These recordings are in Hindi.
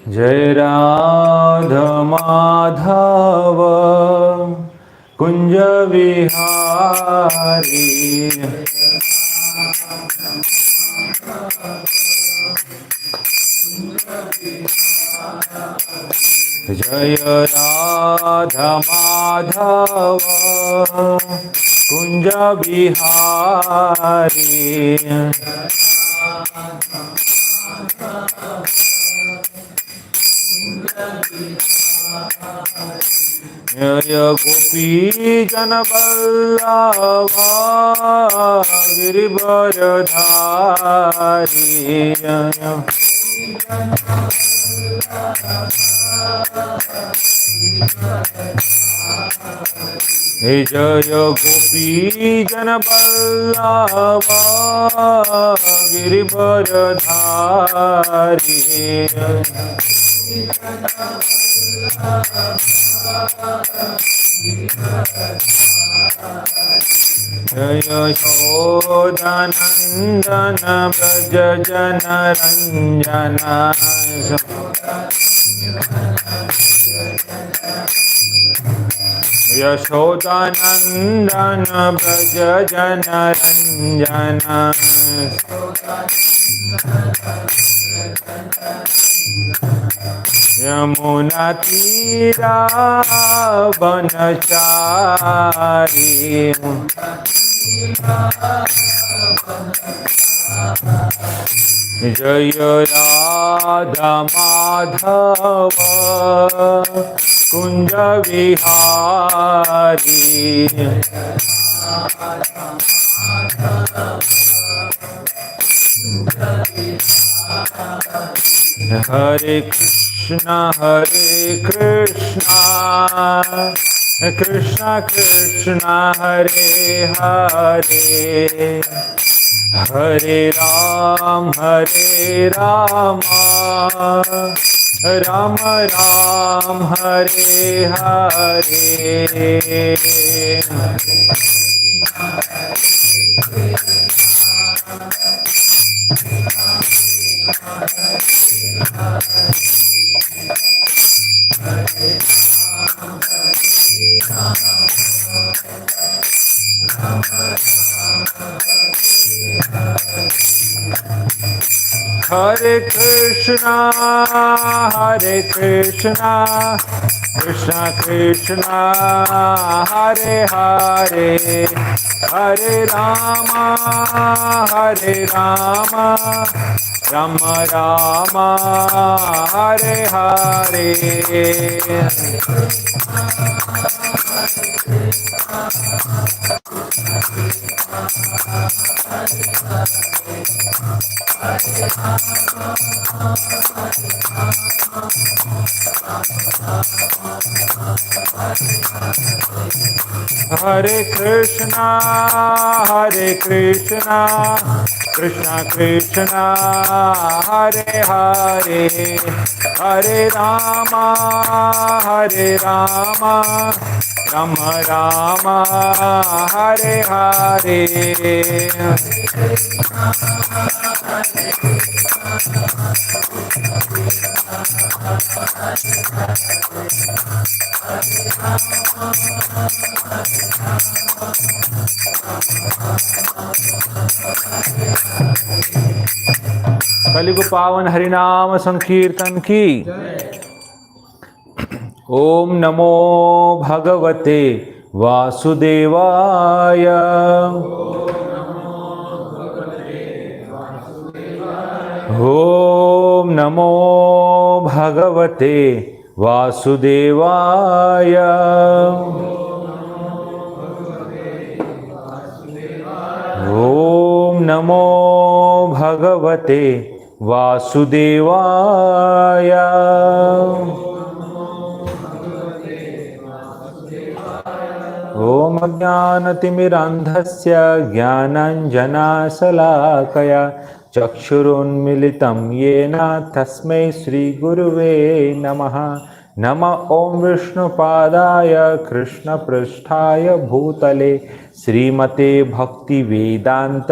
जय राधा माधव कुंज विहारी। जय राधा माधव कुंज बिहारी। जय गोपी जन वल्लभा गिरिवरधारी। जय गोपी जन वल्लभा गिरिवरधारी। जय यशोदानंदन व्रज जन रंजन। यशोदानंदन व्रज जन रंजन। यमुना तीरा वनचारी। जय राधा माधव कुंज विहारी। हरे कृष्णा कृष्णा कृष्णा हरे हरे, हरे राम राम राम हरे हरे। हरे कृष्णा कृष्णा कृष्णा हरे हरे, हरे राम राम राम हरे हरे। हरे कृष्णा कृष्णा कृष्णा हरे हरे, हरे राम राम राम हरे हरे। कलियुग पावन हरिनाम संकीर्तन की। ओम नमो भगवते वासुदेवाय। ओम नमो भगवते वासुदेवाय। ओम नमो भगवते वासुदेवाय। ओम अज्ञानतिमिरान्धस्य ज्ञानाञ्जनशलाकया चक्षुरुन्मिलितं येन तस्मै श्रीगुरुवे नमः। नमः ओं विष्णुपादाय कृष्णपृष्ठाय भूतले श्रीमते भक्तिवेदांत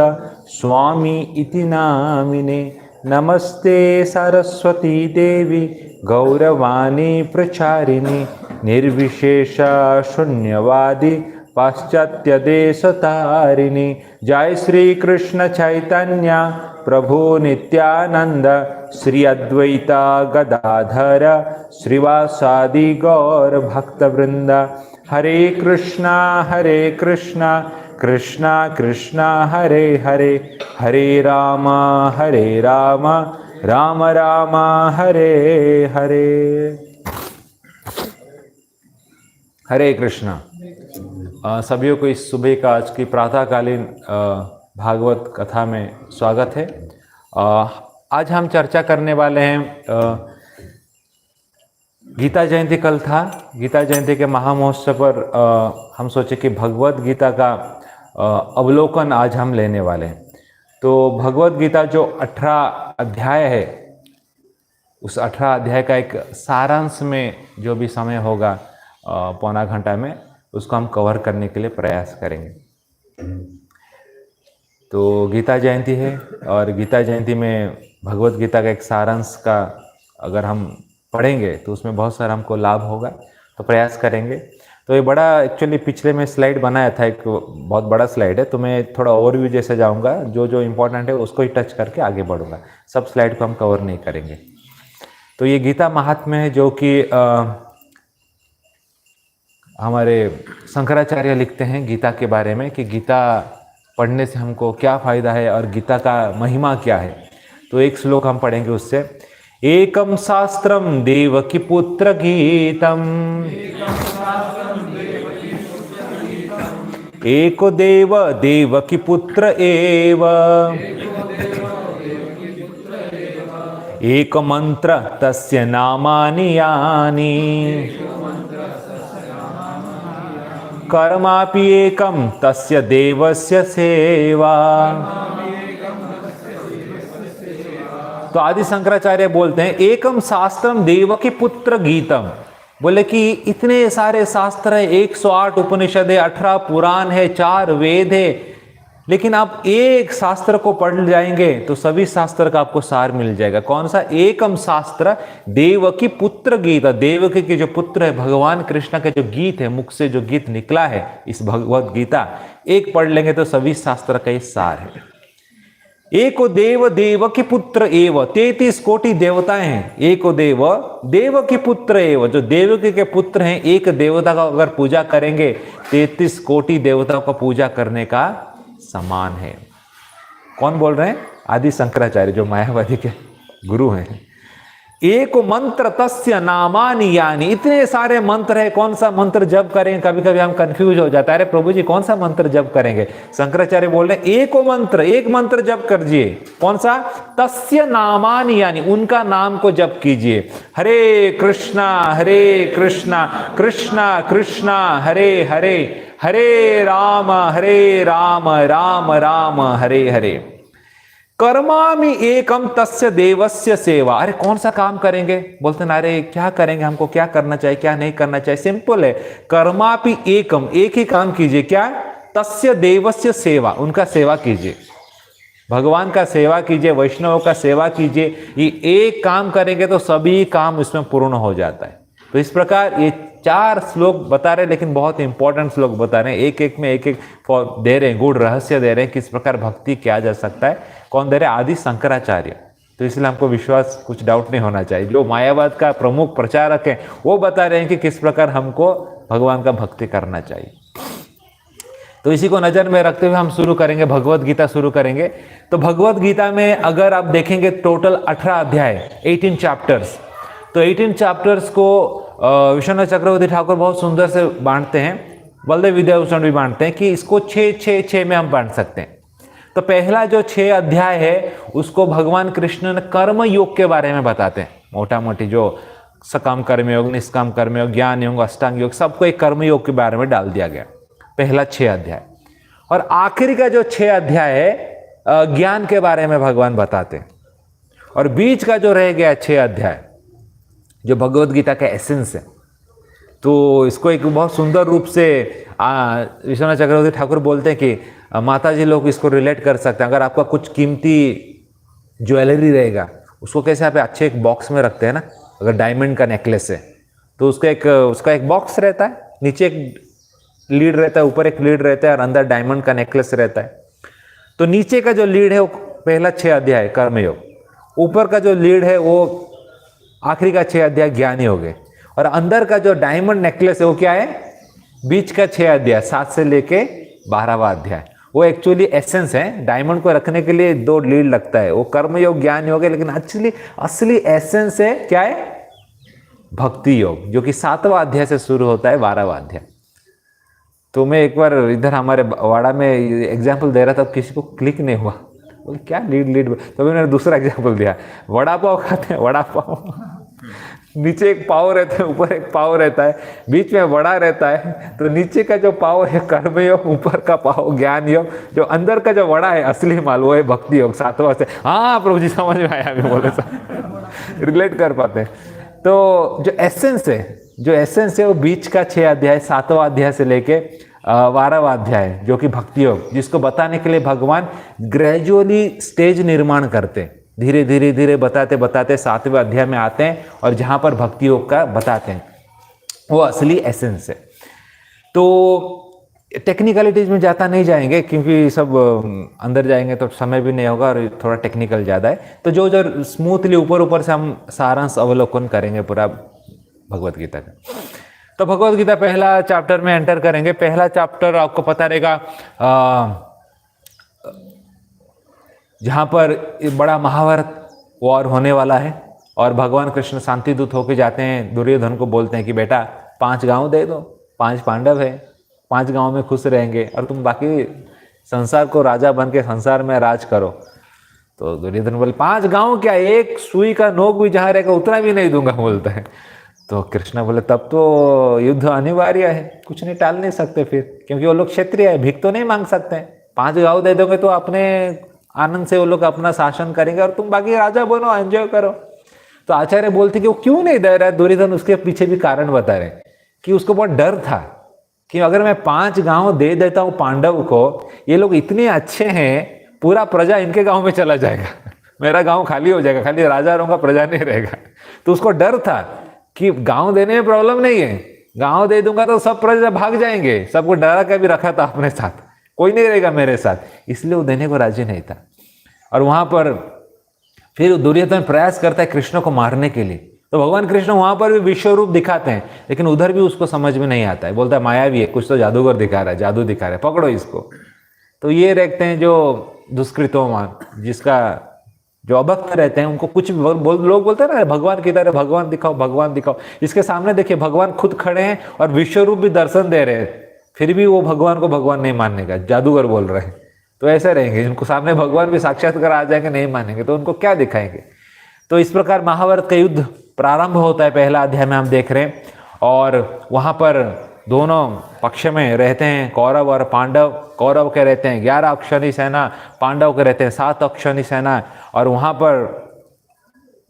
स्वामी इति नामिने। नमस्ते सरस्वती देवी गौरवाणी प्रचारिणी निर्विशेष शून्यवादी पाश्चात्य देश तारिणी। जय श्री कृष्ण चैतन्य प्रभु नित्यानंद श्री अद्वैता गदाधर श्रीवासादि गौर भक्तवृंद। हरे कृष्णा कृष्णा कृष्णा हरे हरे, हरे राम राम राम हरे हरे। हरे कृष्णा। सभी को इस सुबह का आज की प्रातःकालीन भागवत कथा में स्वागत है। आज हम चर्चा करने वाले हैं, गीता जयंती कल था। गीता जयंती के महामहोत्सव पर हम सोचे कि भगवत गीता का अवलोकन आज हम लेने वाले हैं। तो भगवत गीता जो 18 अध्याय है, उस 18 अध्याय का एक सारांश में जो भी समय होगा पौना घंटा में, उसको हम कवर करने के लिए प्रयास करेंगे। तो गीता जयंती है और गीता जयंती में भगवत गीता का एक सारांश का अगर हम पढ़ेंगे तो उसमें बहुत सारा हमको लाभ होगा, तो प्रयास करेंगे। तो ये बड़ा एक्चुअली पिछले में स्लाइड बनाया था, एक बहुत बड़ा स्लाइड है, तो मैं थोड़ा ओवरव्यू जैसे जाऊंगा, जो जो इम्पोर्टेंट है उसको ही टच करके आगे बढ़ूंगा। सब स्लाइड को हम कवर नहीं करेंगे। तो ये गीता महात्म्य है जो कि हमारे शंकराचार्य लिखते हैं गीता के बारे में कि गीता पढ़ने से हमको क्या फ़ायदा है और गीता का महिमा क्या है। तो एक श्लोक हम पढ़ेंगे उससे। एकम शास्त्रम देवकी पुत्र गीतम, एको देव देवकी पुत्र एव, एक मंत्र तस्य नामानि यानि, कर्मापि एकम तस्य देवस्य सेवा। तो आदि शंकराचार्य बोलते हैं एकम शास्त्रम देवकी पुत्र गीतम, बोले कि इतने सारे शास्त्र है, 108 उपनिषद है, 18 पुराण है, 4 वेद है, लेकिन आप एक शास्त्र को पढ़ जाएंगे तो सभी शास्त्र का आपको सार मिल जाएगा। कौन सा? एकम शास्त्र देवकी पुत्र गीता, देवकी के जो पुत्र है भगवान कृष्ण के जो गीत है, मुख से जो गीत निकला है इस भगवत गीता, एक पढ़ लेंगे तो सभी शास्त्र का ये सार है। एको देव देवकी पुत्र एव, 33 कोटि देवताएं हैं। एको देव देवकी पुत्र एव, जो देवकी के पुत्र हैं, एक देवता का अगर पूजा करेंगे 33 कोटि देवताओं का पूजा करने का समान है। कौन बोल रहे हैं? आदि शंकराचार्य, जो मायावादी के गुरु हैं। एक मंत्र तस्य नामानि यानि, इतने सारे मंत्र है, कौन सा मंत्र जप करें? कभी कभी हम कंफ्यूज हो जाता है, अरे प्रभु जी कौन सा मंत्र जप करेंगे? शंकराचार्य बोल रहे हैं एको मंत्र, एक मंत्र जप कीजिए। कौन सा? तस्य नामानि यानि, उनका नाम को जप कीजिए। हरे कृष्णा कृष्णा कृष्णा हरे हरे, हरे राम राम राम हरे हरे। कर्मामि एकम तस्य देवस्य सेवा, अरे कौन सा काम करेंगे? बोलते ना, अरे क्या करेंगे, हमको क्या करना चाहिए, क्या नहीं करना चाहिए? सिंपल है, कर्मापि एकम, एक ही काम कीजिए। क्या? तस्य देवस्य सेवा, उनका सेवा कीजिए, भगवान का सेवा कीजिए, वैष्णव का सेवा कीजिए। ये एक काम करेंगे तो सभी काम इसमें पूर्ण हो जाता है। तो इस प्रकार ये 4 श्लोक बता रहे हैं, लेकिन बहुत इंपॉर्टेंट श्लोक बता रहे हैं। एक एक में एक एक दे रहे हैं, गूढ़ रहस्य दे रहे हैं, किस प्रकार भक्ति किया जा सकता है। कौन दे रहे? आदि शंकराचार्य। तो इसलिए हमको विश्वास, कुछ डाउट नहीं होना चाहिए। जो मायावाद का प्रमुख प्रचारक है वो बता रहे हैं कि किस प्रकार हमको भगवान का भक्ति करना चाहिए। तो इसी को नजर में रखते हुए हम शुरू करेंगे, भगवत गीता शुरू करेंगे। तो भगवत गीता में अगर आप देखेंगे टोटल 18 अध्याय, 18 चैप्टर्स। तो 18 चैप्टर्स को विश्वनाथ चक्रवर्ती ठाकुर बहुत सुंदर से बांटते हैं, बलदेव विद्याभूषण भी बांटते हैं कि इसको 6 में हम बांट सकते हैं। तो पहला जो 6 अध्याय है उसको भगवान कृष्ण ने कर्म योग के बारे में बताते हैं। मोटा मोटी जो सकाम कर्म योग, निष्काम कर्म योग, ज्ञान योग, अष्टांग योग, सबको एक कर्म योग के बारे में डाल दिया गया, पहला 6 अध्याय। और आखिरी का जो 6 अध्याय है ज्ञान के बारे में भगवान बताते हैं। और बीच का जो रह गया 6 अध्याय जो भगवत गीता का एसेंस है, तो इसको एक बहुत सुंदर रूप से विश्वनाथ चक्रवर्ती ठाकुर बोलते हैं कि माता जी लोग इसको रिलेट कर सकते हैं। अगर आपका कुछ कीमती ज्वेलरी रहेगा, उसको कैसे आप अच्छे एक बॉक्स में रखते हैं ना, अगर डायमंड का नेकलेस है तो उसका एक बॉक्स रहता है, नीचे एक लीड रहता है, ऊपर एक लीड रहता है और अंदर डायमंड का नेकलेस रहता है। तो नीचे का जो लीड है वो पहला 6 अध्याय कर्मयोग, ऊपर का जो लीड है वो आखिरी का 6 अध्याय ज्ञान योग है, और अंदर का जो डायमंड नेकलेस है वो क्या है, बीच का 6 अध्याय 7 से लेके 12वां अध्याय। वो एक्चुअली एसेंस है। डायमंड को रखने के लिए 2 लीड लगता है, वो कर्मयोग ज्ञान योग है, लेकिन असली एसेंस है क्या है, भक्ति योग, जो कि 7वां अध्याय से शुरू होता है 12वां अध्याय। तो मैं एक बार इधर हमारे वाड़ा में एग्जाम्पल दे रहा था, किसी को क्लिक नहीं हुआ, बोले क्या लीड, तो मैंने दूसरा एग्जाम्पल दिया, वड़ा पाव खाते हैं, वड़ा पाव नीचे एक पाव रहता है, ऊपर एक पाव रहता है, बीच में वड़ा रहता है, तो नीचे का जो पाव है कर्मयोग, ऊपर का पाव ज्ञान योग, जो अंदर का जो वड़ा है असली माल वो है भक्ति योग 7वां से। हाँ प्रभु जी समझ में आया, अभी बोले सब रिलेट कर पाते हैं। तो जो एसेंस है वो बीच का 6 अध्याय 7वां अध्याय से लेके 12वां अध्याय, जो कि भक्ति योग, जिसको बताने के लिए भगवान ग्रेजुअली स्टेज निर्माण करते हैं, धीरे धीरे बताते 7वें अध्याय में आते हैं और जहां पर भक्ति योग का बताते हैं, वो असली एसेंस है। तो टेक्निकलिटीज में जाता नहीं जाएंगे क्योंकि सब अंदर जाएंगे तो समय भी नहीं होगा और थोड़ा टेक्निकल ज़्यादा है। तो जो स्मूथली ऊपर से हम सारांश अवलोकन करेंगे पूरा भगवत गीता का। तो भगवत गीता पहला चैप्टर में एंटर करेंगे। पहला चैप्टर आपको पता रहेगा जहाँ पर बड़ा महाभारत वॉर होने वाला है और भगवान कृष्ण शांति दूत होके जाते हैं, दुर्योधन को बोलते हैं कि बेटा 5 गांव दे दो, 5 पांडव है, 5 गांव में खुश रहेंगे और तुम बाकी संसार को राजा बन के संसार में राज करो। तो दुर्योधन बोले 5 गांव क्या, एक सुई का नोक भी जहाँ रहेगा उतना भी नहीं दूंगा बोलता है। तो कृष्ण बोले तब तो युद्ध अनिवार्य है, कुछ नहीं, टाल नहीं सकते फिर, क्योंकि वो लोग क्षत्रिय है, भीख तो नहीं मांग सकते। 5 गांव दे दोगे तो अपने आनंद से वो लोग अपना शासन करेंगे और तुम बाकी राजा बनो, एंजॉय करो। तो आचार्य बोलते कि वो क्यों नहीं दे रहा है दुर्योधन, उसके पीछे भी कारण बता रहे कि उसको बहुत डर था कि अगर मैं 5 गांव दे देता हूं पांडव को, ये लोग इतने अच्छे हैं, पूरा प्रजा इनके गांव में चला जाएगा, मेरा गांव खाली हो जाएगा, खाली राजा रहूंगा, प्रजा नहीं रहेगा। तो उसको डर था कि गांव देने में प्रॉब्लम नहीं है, गांव दे दूंगा तो सब प्रजा भाग जाएंगे, सबको डरा के भी रखा था अपने साथ, कोई नहीं रहेगा मेरे साथ, इसलिए वो देने को राजी नहीं था। और वहां पर फिर दुर्योधन प्रयास करता है कृष्ण को मारने के लिए, तो भगवान कृष्ण वहां पर भी विश्व रूप दिखाते हैं, लेकिन उधर भी उसको समझ में नहीं आता है, बोलता है मायावी है, कुछ तो जादूगर दिखा रहा है, जादू दिखा रहा है, पकड़ो इसको। तो ये रहते हैं जो दुष्कृतोमान, जिसका जो अभक्त रहते हैं उनको कुछ लोग बोलते हैं ना भगवान की तरह भगवान दिखाओ, भगवान दिखाओ। इसके सामने देखिए भगवान खुद खड़े हैं और विश्व रूप भी दर्शन दे रहे हैं, फिर भी वो भगवान को भगवान नहीं मानने का, जादूगर बोल रहे हैं। तो ऐसे रहेंगे, जिनको सामने भगवान भी साक्षात्कार आ जाएंगे नहीं मानेंगे तो उनको क्या दिखाएंगे। तो इस प्रकार महाभारत का युद्ध प्रारंभ होता है, पहला अध्याय में हम देख रहे हैं। और वहां पर दोनों पक्ष में रहते हैं कौरव और पांडव। कौरव के रहते हैं 11 अक्षौहिणी सेना, पांडव के रहते हैं 7 अक्षौहिणी सेना। और वहां पर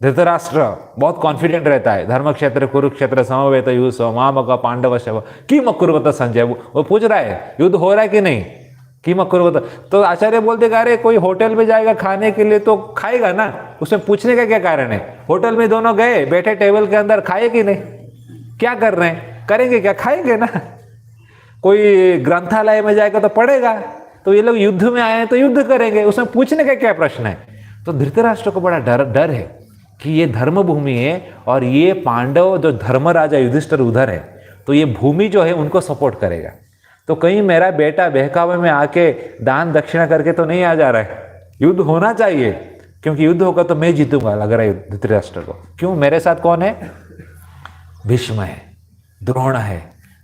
धृतराष्ट्र बहुत कॉन्फिडेंट रहता है, धर्म क्षेत्र कुरुक्षेत्र समवेत युष मामक पांडव शव किम अकुर्वत संजय। वो पूछ रहा है युद्ध हो रहा है कि नहीं, किम अकुर्वत। तो आचार्य बोलते अरे कोई होटल में जाएगा खाने के लिए तो खाएगा ना, उसमें पूछने का क्या कारण है। होटल में दोनों गए, बैठे टेबल के अंदर, खाए कि नहीं, क्या कर रहे हैं, करेंगे क्या, खाएंगे ना। कोई ग्रंथालय में जाएगा तो पढ़ेगा, तो ये लोग युद्ध में आए हैं तो युद्ध करेंगे, उसमें पूछने का क्या प्रश्न है। तो धृतराष्ट्र को बड़ा डर है कि ये धर्म भूमि है और ये पांडव जो धर्म राजा युधिष्ठिर उधर है, तो ये भूमि जो है उनको सपोर्ट करेगा। तो कहीं मेरा बेटा बहकावे में आके दान दक्षिणा करके तो नहीं आ जा रहा है, युद्ध होना चाहिए, क्योंकि युद्ध होगा तो मैं जीतूंगा लग रहा है धृतराष्ट्र को। क्यों, मेरे साथ कौन है, भीष्म है, द्रोण है,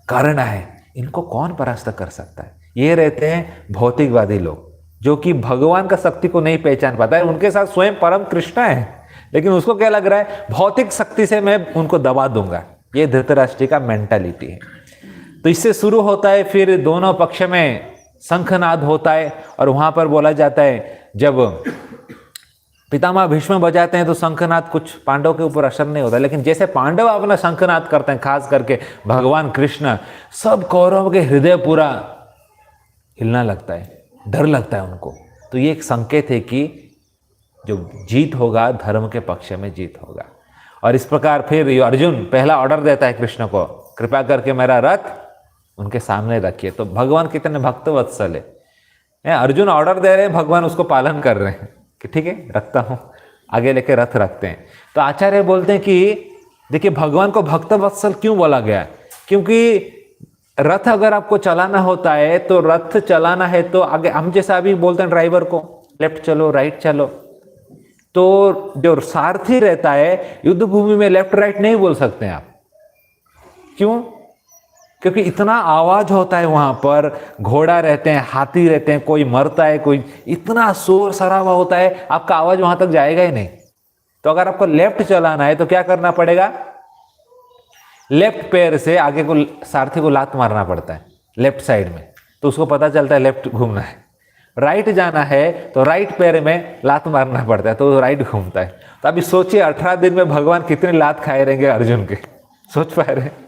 कर्ण है, इनको कौन परास्त कर सकता है। ये रहते हैं भौतिकवादी लोग जो कि भगवान का शक्ति को नहीं पहचान पाता है। उनके साथ स्वयं परम कृष्ण है, लेकिन उसको क्या लग रहा है, भौतिक शक्ति से मैं उनको दबा दूंगा। ये धृतराष्ट्र का मेंटालिटी है। तो इससे शुरू होता है, फिर दोनों पक्ष में शंखनाद होता है और वहां पर बोला जाता है जब पितामह भीष्म बजाते हैं तो शंखनाद कुछ पांडव के ऊपर असर नहीं होता, लेकिन जैसे पांडव अपना शंखनाद करते हैं, खास करके भगवान कृष्ण, सब कौरव के हृदय पूरा हिलना लगता है, डर लगता है उनको। तो ये एक संकेत है कि जो जीत होगा धर्म के पक्ष में जीत होगा। और इस प्रकार फिर ये अर्जुन पहला ऑर्डर देता है कृष्ण को, कृपा करके मेरा रथ उनके सामने रखिए। तो भगवान कितने भक्त वत्सल है, अर्जुन ऑर्डर दे रहे हैं, भगवान उसको पालन कर रहे हैं कि ठीक है रखता हूं, आगे लेके रथ रखते हैं। तो आचार्य बोलते हैं कि देखिए भगवान को भक्त वत्सल क्यों बोला गया, क्योंकि रथ अगर आपको चलाना होता है तो रथ चलाना है तो आगे हम जैसा अभी बोलते हैं ड्राइवर को लेफ्ट चलो राइट चलो, तो जो सारथी रहता है युद्ध भूमि में लेफ्ट राइट नहीं बोल सकते आप। क्यों? क्योंकि इतना आवाज होता है वहां पर, घोड़ा रहते हैं, हाथी रहते हैं, कोई मरता है, कोई इतना शोर शराबा होता है, आपका आवाज वहां तक जाएगा ही नहीं। तो अगर आपको लेफ्ट चलाना है तो क्या करना पड़ेगा, लेफ्ट पैर से आगे को सारथी को लात मारना पड़ता है लेफ्ट साइड में, तो उसको पता चलता है लेफ्ट घूमना है। राइट जाना है तो राइट पैर में लात मारना पड़ता है, तो राइट घूमता है। तो अभी सोचिए 18 दिन में भगवान कितने लात खाए रहेंगे अर्जुन के, सोच पा रहे हैं?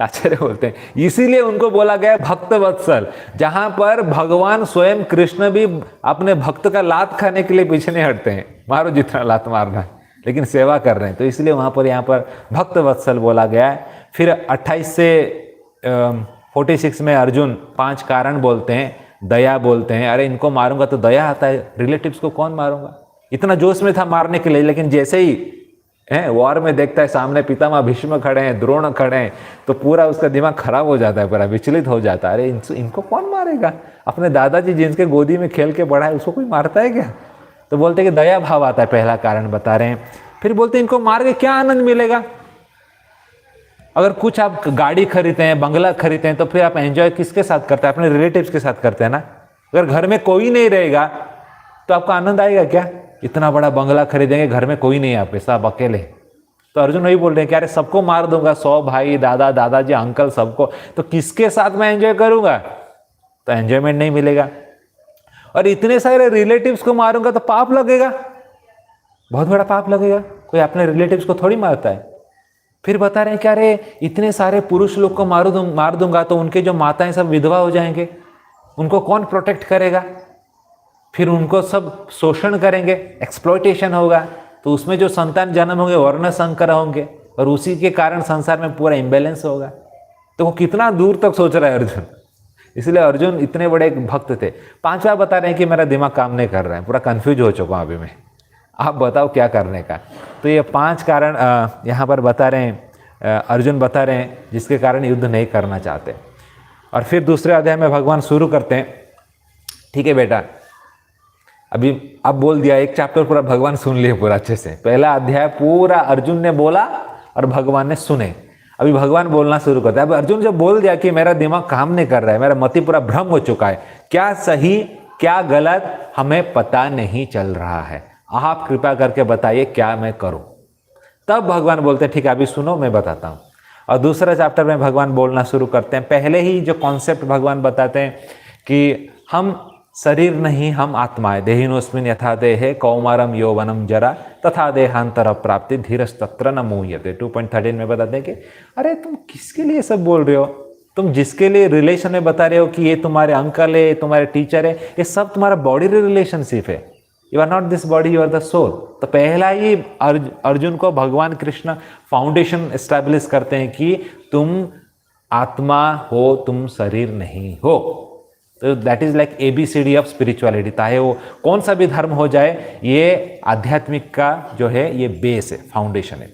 आचार्य बोलते हैं इसीलिए उनको बोला गया भक्त वत्सल, जहां पर भगवान स्वयं कृष्ण भी अपने भक्त का लात खाने के लिए पीछे नहीं हटते हैं, मारो जितना लात मारना है, लेकिन सेवा कर रहे हैं, तो इसलिए वहां पर यहाँ पर भक्त वत्सल बोला गया है। फिर 28 से 46 में अर्जुन 5 कारण बोलते हैं, दया बोलते हैं, अरे इनको मारूंगा तो दया आता है, रिलेटिव्स को कौन मारूंगा, इतना जोश में था मारने के लिए, लेकिन जैसे ही वॉर में देखता है सामने पितामह भीष्म खड़े हैं, द्रोण खड़े हैं, तो पूरा उसका दिमाग खराब हो जाता है, पूरा विचलित हो जाता है, अरे इनको कौन मारेगा, अपने दादाजी जिनके गोदी में खेल के बढ़ा है उसको कोई मारता है क्या? तो बोलते हैं कि दया भाव आता है, पहला कारण बता रहे हैं। फिर बोलते हैं इनको मार के क्या आनंद मिलेगा, अगर कुछ आप गाड़ी खरीदते हैं, बंगला खरीदते हैं, तो फिर आप एंजॉय किसके साथ करते हैं, अपने रिलेटिव्स के साथ करते हैं ना। अगर घर में कोई नहीं रहेगा तो आपको आनंद आएगा क्या? इतना बड़ा बंगला खरीदेंगे, घर में कोई नहीं, आप सब अकेले। तो अर्जुन वही बोल रहे हैं कि अरे सबको मार दूंगा, 100 भाई, दादा, दादाजी, अंकल, सबको, तो किसके साथ मैं एंजॉय करूंगा? तो एंजॉयमेंट नहीं मिलेगा। और इतने सारे रिलेटिव्स को मारूंगा तो पाप लगेगा, बहुत बड़ा पाप लगेगा, कोई अपने रिलेटिव्स को थोड़ी मारता है। फिर बता रहे हैं कि अरे इतने सारे पुरुष लोग को मार दूंगा तो उनके जो माताएं सब विधवा हो जाएंगे, उनको कौन प्रोटेक्ट करेगा? फिर उनको सब शोषण करेंगे, एक्सप्लॉयटेशन होगा, तो उसमें जो संतान जन्म होंगे वर्ण संकर होंगे, और उसी के कारण संसार में पूरा इम्बैलेंस होगा। तो वो कितना दूर तक सोच रहा है अर्जुन, इसलिए अर्जुन इतने बड़े एक भक्त थे। 5 बार बता रहे हैं कि मेरा दिमाग काम नहीं कर रहा है, पूरा कंफ्यूज हो चुका हूं अभी मैं, आप बताओ क्या करने का। तो ये 5 कारण यहाँ पर बता रहे हैं, अर्जुन बता रहे हैं जिसके कारण युद्ध नहीं करना चाहते। और फिर दूसरे अध्याय में भगवान शुरू करते हैं, ठीक है बेटा, अभी अब बोल दिया, एक चैप्टर पूरा भगवान सुन लिए पूरा अच्छे से, पहला अध्याय पूरा अर्जुन ने बोला और भगवान ने सुने। अभी भगवान बोलना शुरू करते हैं। अब अर्जुन जब बोल दिया कि मेरा दिमाग काम नहीं कर रहा है, मेरा मति पूरा भ्रम हो चुका है, क्या सही क्या गलत हमें पता नहीं चल रहा है, आप कृपा करके बताइए क्या मैं करूं। तब भगवान बोलते हैं ठीक है अभी सुनो मैं बताता हूं। और दूसरा चैप्टर में भगवान बोलना शुरू करते हैं। पहले ही जो कॉन्सेप्ट भगवान बताते हैं कि हम शरीर नहीं, हम आत्मा है, देहिनोस्मिन यथा देहे कौमारम यौवनम जरा तथा देहांतर प्राप्ति धीरस्तत्र न मुह्यते। 2.13 में बताते हैं कि अरे तुम किसके लिए सब बोल रहे हो, तुम जिसके लिए रिलेशन में बता रहे हो कि ये तुम्हारे अंकल है, तुम्हारे टीचर है, ये सब तुम्हारा बॉडी रिलेशनशिप है, you are not this body, you are the soul. तो पहला ही अर्जुन को भगवान कृष्ण फाउंडेशन एस्टैब्लिश करते हैं कि तुम आत्मा हो, तुम शरीर नहीं हो। तो that is like ABCD of spirituality. चाहे वो कौन सा भी धर्म हो जाए, ये आध्यात्मिक का जो है ये बेस है, फाउंडेशन है।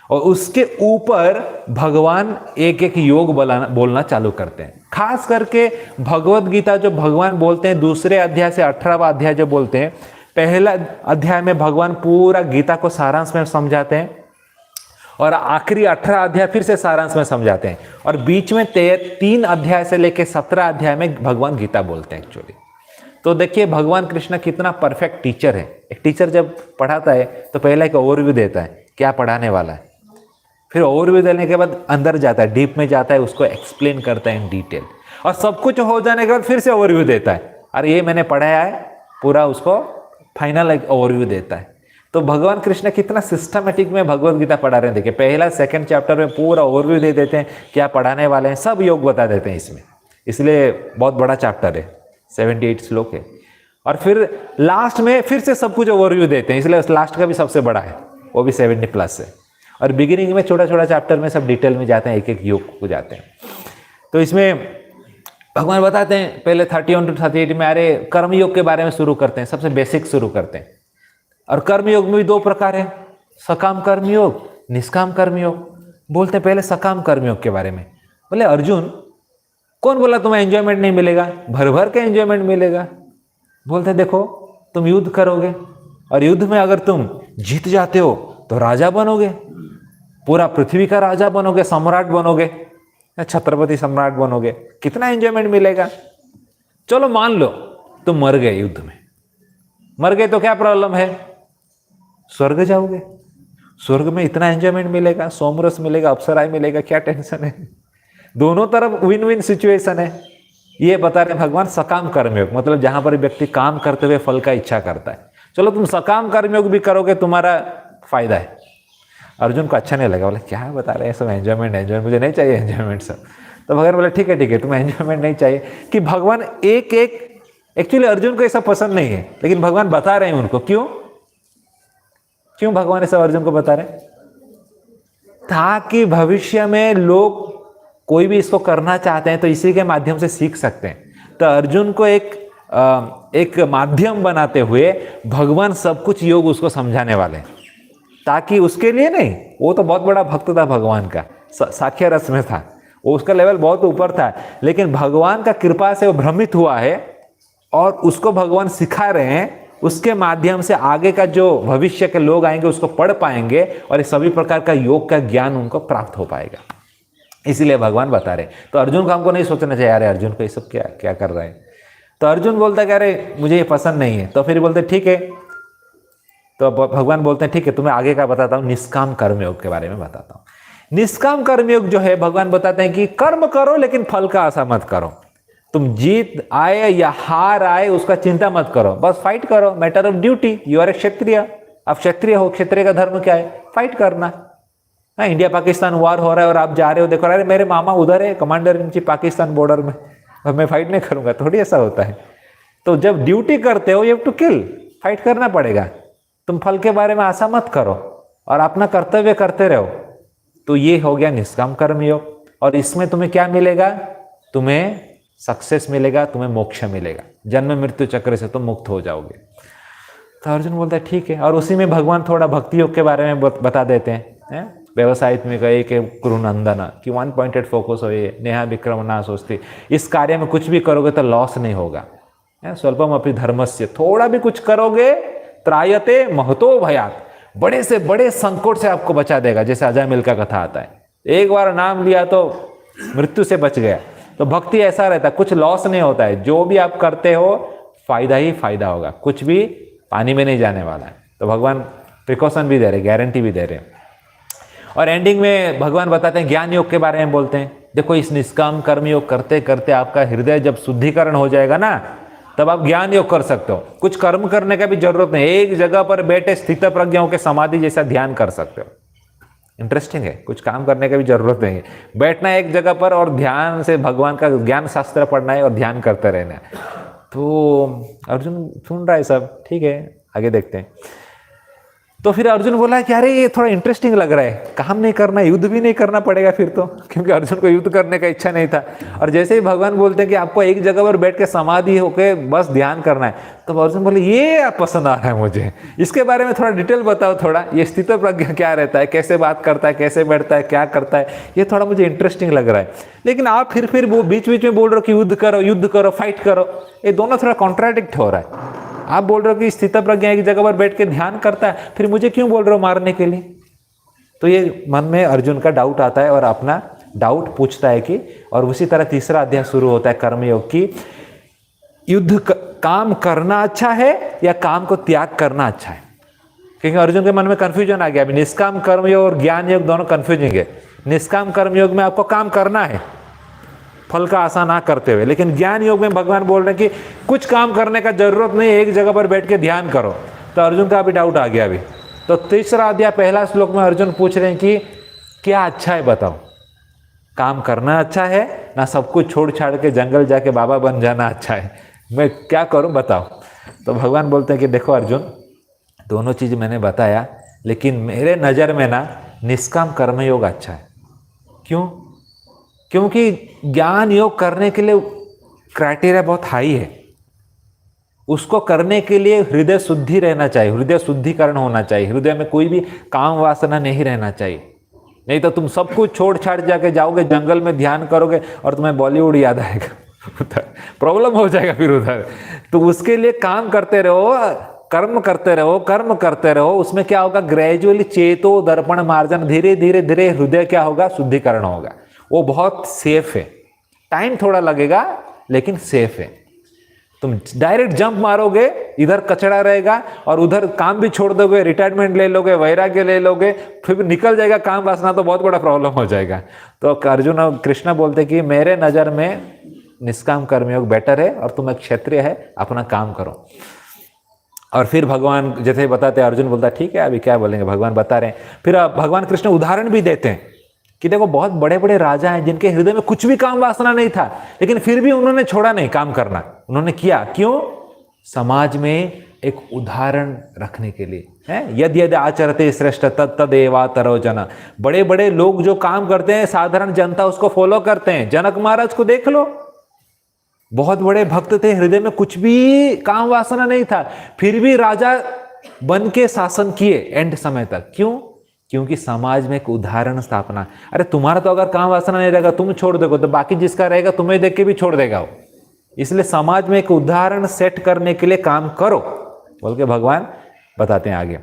और उसके ऊपर भगवान एक एक योग बोलना चालू करते हैं। खास करके भगवत गीता जो भगवान बोलते हैं दूसरे अध्याय से 18वां अध्याय जो बोलते हैं, पहला अध्याय में भगवान पूरा गीता को सारांश में समझाते हैं और आखिरी 18 अध्याय फिर से सारांश में समझाते हैं, और बीच में 3 अध्याय से लेकर 17 अध्याय में भगवान गीता बोलते हैं एक्चुअली। तो देखिए भगवान कृष्ण कितना परफेक्ट टीचर है। एक टीचर जब पढ़ाता है तो पहले एक ओवरव्यू देता है क्या पढ़ाने वाला है, फिर ओवरव्यू देने के बाद अंदर जाता है, डीप में जाता है, उसको एक्सप्लेन करता है इन डिटेल, और सब कुछ हो जाने के बाद फिर से ओवरव्यू देता है, अरे ये मैंने पढ़ाया है, पूरा उसको फाइनल एक ओवरव्यू देता है। तो भगवान कृष्ण कितना सिस्टमेटिक में भगवत गीता पढ़ा रहे हैं। देखिए पहला 2nd चैप्टर में पूरा ओवरव्यू दे देते हैं, क्या पढ़ाने वाले हैं, सब योग बता देते हैं इसमें, इसलिए बहुत बड़ा चैप्टर है, 78 श्लोक है। और फिर लास्ट में फिर से सब कुछ ओवरव्यू देते हैं, इसलिए लास्ट का भी सबसे बड़ा है। वो भी 70+ है। और बिगिनिंग में छोटा छोटा चैप्टर में सब डिटेल में जाते हैं, एक एक योग को जाते हैं। तो इसमें भगवान बताते हैं पहले 31 to 38 में, अरे कर्म योग के बारे में शुरू करते हैं, सबसे बेसिक शुरू करते हैं। और कर्म योग में भी 2 प्रकार है, सकाम कर्म योग, निष्काम कर्म योग। बोलते हैं पहले सकाम कर्म योग के बारे में। बोले अर्जुन, कौन बोला तुम्हें एंजॉयमेंट नहीं मिलेगा? भर भर के एंजॉयमेंट मिलेगा। बोलते देखो, तुम युद्ध करोगे और युद्ध में अगर तुम जीत जाते हो तो राजा बनोगे, पूरा पृथ्वी का राजा बनोगे, सम्राट बनोगे, छत्रपति सम्राट बनोगे, कितना एंजॉयमेंट मिलेगा। चलो मान लो तुम मर गए युद्ध में, मर गए तो क्या प्रॉब्लम है? स्वर्ग जाओगे, स्वर्ग में इतना एंजॉयमेंट मिलेगा, सोमरस मिलेगा, अप्सराएं मिलेगा, क्या टेंशन है। दोनों तरफ विन विन सिचुएशन है। ये बता रहे भगवान सकाम कर्मयोग, मतलब जहां पर व्यक्ति काम करते हुए फल का इच्छा करता है। चलो तुम सकाम कर्मयोग भी करोगे, तुम्हारा फायदा है। अर्जुन को अच्छा नहीं लगा, बोले क्या बता रहे हैं सब एंजॉयमेंट, मुझे नहीं चाहिए एंजॉयमेंट सब। तो भगवान बोले ठीक है तुम्हें एंजॉयमेंट नहीं चाहिए। कि भगवान एक एक्चुअली अर्जुन को ऐसा पसंद नहीं है, लेकिन भगवान बता रहे हैं उनको। क्यों भगवान ऐसा अर्जुन को बता रहे हैं? ताकि भविष्य में लोग कोई भी इसको करना चाहते हैं तो इसी के माध्यम से सीख सकते हैं। तो अर्जुन को एक माध्यम बनाते हुए भगवान सब कुछ योग उसको समझाने वाले हैं, ताकि उसके लिए नहीं, वो तो बहुत बड़ा भक्त था भगवान का, साख्य रस में था, वो उसका लेवल बहुत ऊपर था, लेकिन भगवान का कृपा से वो भ्रमित हुआ है और उसको भगवान सिखा रहे हैं। उसके माध्यम से आगे का जो भविष्य के लोग आएंगे उसको पढ़ पाएंगे और इस सभी प्रकार का योग का ज्ञान उनको प्राप्त हो पाएगा। इसीलिए भगवान बता रहे। तो अर्जुन को हमको नहीं सोचना चाहिए अरे अर्जुन को ये सब क्या क्या कर रहे हैं। तो अर्जुन बोलता है कि अरे मुझे ये पसंद नहीं है। तो फिर बोलते ठीक है, तो भगवान बोलते हैं ठीक है तुम्हें आगे का बताता हूँ, निष्काम कर्मयोग के बारे में बताता हूँ। निष्काम कर्मयोग जो है भगवान बताते हैं कि कर्म करो लेकिन फल का आशा मत करो। तुम जीत आए या हार आए उसका चिंता मत करो, बस फाइट करो, matter of duty. You are a क्षत्रिय, आप क्षत्रिय हो, क्षत्रिय का धर्म क्या है? फाइट करना। हाँ, इंडिया पाकिस्तान वॉर हो रहा है और आप जा रहे हो, देखो अरे मेरे मामा उधर है, commander in chief Pakistan border में, और मैं फाइट नहीं करूंगा, थोड़ी ऐसा होता है। तो जब ड्यूटी करते हो you have to kill, fight करना पड़ेगा। तुम फल के बारे में आशा मत करो और अपना कर्तव्य करते रहो। तो ये हो गया निष्काम कर्मयोग। और इसमें तुम्हें क्या मिलेगा? तुम्हें सक्सेस मिलेगा, तुम्हें मोक्ष मिलेगा, जन्म मृत्यु चक्र से तुम मुक्त हो जाओगे। तो अर्जुन बोलता है ठीक है। और उसी में भगवान थोड़ा भक्ति योग के बारे में बता देते हैं। व्यवसायित में कहे कि कुरुनंदन कि 1 पॉइंटेड फोकस हो, ये नेहा विक्रम ना सोचती, इस कार्य में कुछ भी करोगे तो लॉस नहीं होगा। स्वल्पम अपि धर्मस्य, थोड़ा भी कुछ करोगे त्रायते महतो भयात, बड़े से बड़े संकट से आपको बचा देगा। जैसे अजामिल का कथा आता है, एक बार नाम लिया तो मृत्यु से बच गया। तो भक्ति ऐसा रहता है, कुछ लॉस नहीं होता है, जो भी आप करते हो फायदा ही फायदा होगा, कुछ भी पानी में नहीं जाने वाला है। तो भगवान प्रिकॉशन भी दे रहे, गारंटी भी दे रहे हैं। और एंडिंग में भगवान बताते हैं ज्ञान योग के बारे में बोलते हैं। देखो इस निष्काम कर्म योग करते करते आपका हृदय जब शुद्धिकरण हो जाएगा ना, तब आप ज्ञान योग कर सकते हो। कुछ कर्म करने का भी जरूरत नहीं, एक जगह पर बैठे स्थित प्रज्ञाओं के समाधि जैसा ध्यान कर सकते हो। इंटरेस्टिंग है, कुछ काम करने का भी जरूरत नहीं है, बैठना है एक जगह पर और ध्यान से भगवान का ज्ञान शास्त्र पढ़ना है और ध्यान करते रहना है। तो अर्जुन सुन रहा है सब, ठीक है आगे देखते हैं। तो फिर अर्जुन बोला कि अरे ये थोड़ा इंटरेस्टिंग लग रहा है, काम नहीं करना, युद्ध भी नहीं करना पड़ेगा फिर तो, क्योंकि अर्जुन को युद्ध करने का इच्छा नहीं था। और जैसे ही भगवान बोलते हैं कि आपको एक जगह पर बैठ के समाधि होके बस ध्यान करना है, तो अर्जुन बोले ये पसंद आ रहा है मुझे, इसके बारे में थोड़ा डिटेल बताओ, थोड़ा ये स्थित प्रज्ञा क्या रहता है, कैसे बात करता है, कैसे बैठता है, क्या करता है, ये थोड़ा मुझे इंटरेस्टिंग लग रहा है। लेकिन आप फिर वो बीच बीच में बोल रहे हो कि युद्ध करो, फाइट करो, ये दोनों थोड़ा कॉन्ट्राडिक्ट हो रहा है। आप बोल रहे हो कि स्थित प्रज्ञा एक जगह पर बैठ के ध्यान करता है, फिर मुझे क्यों बोल रहे हो मारने के लिए? तो ये मन में अर्जुन का डाउट आता है और अपना डाउट पूछता है कि, और उसी तरह तीसरा अध्याय शुरू होता है कर्मयोग की, युद्ध काम करना अच्छा है या काम को त्याग करना अच्छा है? क्योंकि अर्जुन के मन में कंफ्यूजन आ गया। अभी निष्काम कर्मयोग और ज्ञान योग दोनों कंफ्यूजिंग है। निष्काम कर्मयोग में आपको काम करना है फल का आशा ना करते हुए, लेकिन ज्ञान योग में भगवान बोल रहे हैं कि कुछ काम करने का जरूरत नहीं, एक जगह पर बैठ के ध्यान करो। तो अर्जुन का अभी डाउट आ गया अभी। तो तीसरा अध्याय पहला श्लोक में अर्जुन पूछ रहे हैं कि क्या अच्छा है बताओ, काम करना अच्छा है ना सब कुछ छोड़ छाड़ के जंगल जाके बाबा बन जाना अच्छा है, मैं क्या करूं बताओ। तो भगवान बोलते हैं कि देखो अर्जुन, दोनों चीज मैंने बताया, लेकिन मेरे नजर में ना निष्काम कर्मयोग अच्छा है। क्यों? क्योंकि ज्ञान योग करने के लिए क्राइटेरिया बहुत हाई है। उसको करने के लिए हृदय शुद्धि रहना चाहिए, हृदय शुद्धिकरण होना चाहिए, हृदय में कोई भी काम वासना नहीं रहना चाहिए। नहीं तो तुम सब कुछ छोड़ छाड़ जाके जाओगे जंगल में ध्यान करोगे और तुम्हें बॉलीवुड याद आएगा प्रॉब्लम हो जाएगा फिर उधर। तो उसके लिए काम करते रहो, कर्म करते रहो, कर्म करते रहो। उसमें क्या होगा, ग्रेजुअली चेतो दर्पण मार्जन, धीरे धीरे धीरे हृदय क्या होगा, शुद्धिकरण होगा। वो बहुत सेफ है, टाइम थोड़ा लगेगा लेकिन सेफ है। तुम डायरेक्ट जंप मारोगे, इधर कचड़ा रहेगा और उधर काम भी छोड़ दोगे, रिटायरमेंट ले लोगे, वैराग्य ले लोगे, फिर निकल जाएगा काम वासना, तो बहुत बड़ा प्रॉब्लम हो जाएगा। तो अर्जुन और कृष्ण बोलते कि मेरे नजर में निष्काम कर्मयोग बेटर है और तुम एक क्षत्रिय है, अपना काम करो। और फिर भगवान जैसे बताते, अर्जुन बोलता ठीक है अभी क्या बोलेंगे, भगवान बता रहे हैं। फिर भगवान कृष्ण उदाहरण भी देते हैं कि देखो बहुत बड़े बड़े राजा हैं जिनके हृदय में कुछ भी काम वासना नहीं था, लेकिन फिर भी उन्होंने छोड़ा नहीं काम करना, उन्होंने किया। क्यों? समाज में एक उदाहरण रखने के लिए है। यद यद आचरते श्रेष्ठ तदेवा तरो जना। बड़े बड़े लोग जो काम करते हैं, साधारण जनता उसको फॉलो करते हैं। जनक महाराज को देख लो, बहुत बड़े भक्त थे, हृदय में कुछ भी काम वासना नहीं था, फिर भी राजा बन के शासन किए एंड समय तक। क्यों? क्योंकि समाज में एक उदाहरण स्थापना। अरे तुम्हारा तो अगर काम वासना नहीं रहेगा, तुम छोड़ दोगे, तो बाकी जिसका रहेगा तुम्हें देख के भी छोड़ देगा वो। इसलिए समाज में एक उदाहरण सेट करने के लिए काम करो, बोल के भगवान बताते हैं आगे।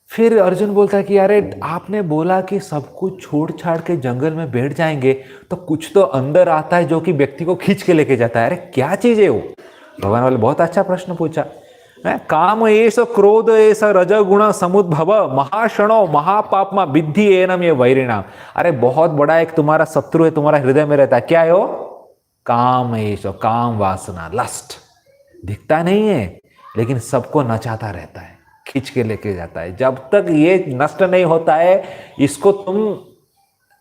फिर अर्जुन बोलता है कि अरे आपने बोला कि सब कुछ छोड़ छाड़ के जंगल में बैठ जाएंगे, तो कुछ तो अंदर आता है जो कि व्यक्ति को खींच के लेके जाता है। अरे क्या चीज है वो? भगवान वाले बहुत अच्छा प्रश्न पूछा। काम एष क्रोध एष रजगुण समुद्भव महाशणो महापापमा विद्धि एनम ये वैरिणाम। अरे बहुत बड़ा एक तुम्हारा शत्रु है, तुम्हारा हृदय में रहता है। क्या है वो? काम एष, काम वासना, लस्ट। दिखता नहीं है लेकिन सबको नचाता रहता है, खींच के लेके जाता है। जब तक ये नष्ट नहीं होता है, इसको तुम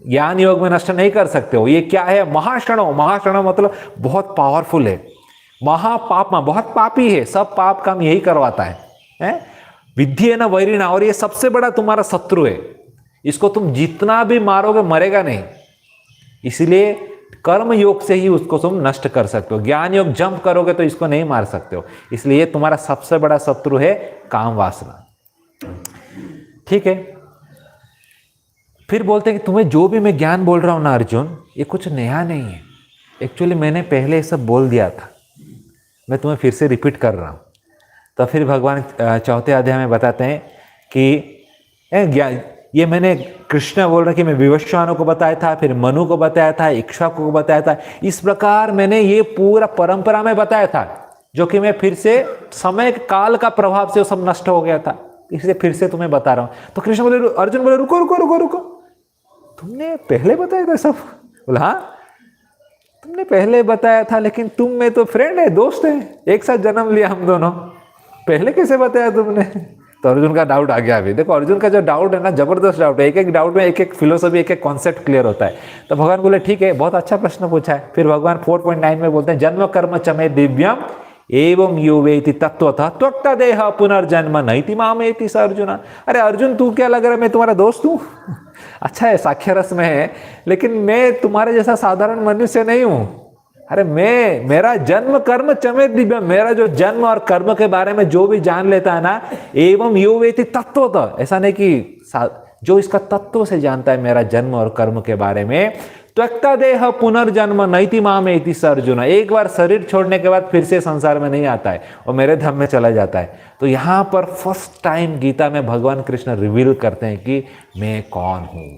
ज्ञान योग में नष्ट नहीं कर सकते हो। ये क्या है? महाशणो। महाशणो मतलब बहुत पावरफुल है। महापापमा, बहुत पापी है, सब पाप काम यही करवाता है? विद्धि है ना वैरिणा, और ये सबसे बड़ा तुम्हारा शत्रु है। इसको तुम जितना भी मारोगे मरेगा नहीं। इसलिए कर्म योग से ही उसको तुम नष्ट कर सकते हो। ज्ञान योग जंप करोगे तो इसको नहीं मार सकते हो। इसलिए तुम्हारा सबसे बड़ा शत्रु है काम वासना। ठीक है। फिर बोलते हैं कि तुम्हें जो भी मैं ज्ञान बोल रहा हूं ना अर्जुन, ये कुछ नया नहीं है। एक्चुअली मैंने पहले ये सब बोल दिया था, मैं तुम्हें फिर से रिपीट कर रहा हूं। तो फिर भगवान चौथे अध्याय में बताते हैं कि ये मैंने कृष्ण बोल रहे कि मैं विवस्वानों को बताया था, फिर मनु को बताया था, इक्ष्वाकु को बताया था। इस प्रकार मैंने ये पूरा परंपरा में बताया था, जो कि मैं फिर से समय काल का प्रभाव से वो सब नष्ट हो गया था, इसलिए फिर से तुम्हें बता रहा हूं। तो कृष्ण बोले, अर्जुन बोले रुको रुको रुको रुको, तुमने पहले बताया था सब? बोला हाँ तुमने पहले बताया था, लेकिन तुम में तो फ्रेंड है, दोस्त है, एक साथ जन्म लिया हम दोनों, पहले कैसे बताया तुमने? तो अर्जुन का डाउट आ गया। अभी देखो अर्जुन का जो डाउट है ना, जबरदस्त डाउट है। एक एक डाउट में एक एक फिलोसफी, एक एक कॉन्सेप्ट क्लियर होता है। तो भगवान बोले ठीक है, बहुत अच्छा प्रश्न पूछा है। फिर भगवान 4.9 में बोलते हैं, जन्म कर्म चमे दिव्यम एवं यो वेति तत्वतः त्वक्ता देह पुनर्जन्म नैति मामेति स अर्जुन। अरे अर्जुन तू क्या लग रहा है मैं तुम्हारा दोस्त हूँ? अच्छा है, साक्ष्यरस में है, लेकिन मैं तुम्हारे जैसा साधारण मनुष्य नहीं हूँ। अरे मेरा जन्म कर्म चमे दिव्य, मेरा जो जन्म और कर्म के बारे में जो भी जान लेता है ना, एवं यो वेति तत्वतः, ऐसा नहीं कि जो इसका तत्व से जानता है मेरा जन्म और कर्म के बारे में, त्वक्ता देह पुनर्जन्म नैति मामेति स अर्जुन। एक बार शरीर छोड़ने के बाद फिर से संसार में नहीं आता है और मेरे धाम में चला जाता है। तो यहाँ पर फर्स्ट टाइम गीता में भगवान कृष्ण रिवील करते हैं कि मैं कौन हूँ,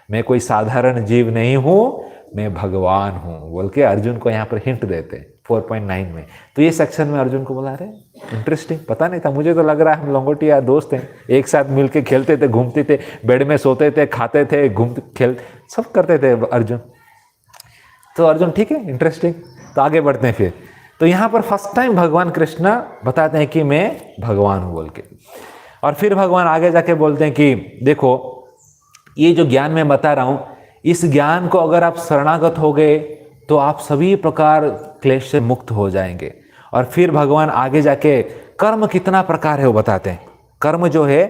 मैं कोई साधारण जीव नहीं हूँ, मैं भगवान हूँ बोल के अर्जुन को यहाँ पर हिंट देते हैं 4.9 में। तो ये सेक्शन में अर्जुन को बोला रहे इंटरेस्टिंग, पता नहीं था, मुझे तो लग रहा है हम लंगोटिया दोस्त हैं, एक साथ मिलके खेलते थे, घूमते थे, बेड में सोते थे, खाते थे, घूमते खेल सब करते थे अर्जुन। तो अर्जुन ठीक है, इंटरेस्टिंग। तो आगे बढ़ते हैं फिर। तो यहाँ पर फर्स्ट टाइम भगवान कृष्ण बताते हैं कि मैं भगवान हूँ बोल के। और फिर भगवान आगे जाके बोलते हैं कि देखो ये जो ज्ञान मैं बता रहा हूँ, इस ज्ञान को अगर आप शरणागत हो गए तो आप सभी प्रकार क्लेश से मुक्त हो जाएंगे। और फिर भगवान आगे जाके कर्म कितना प्रकार है वो बताते हैं। कर्म जो है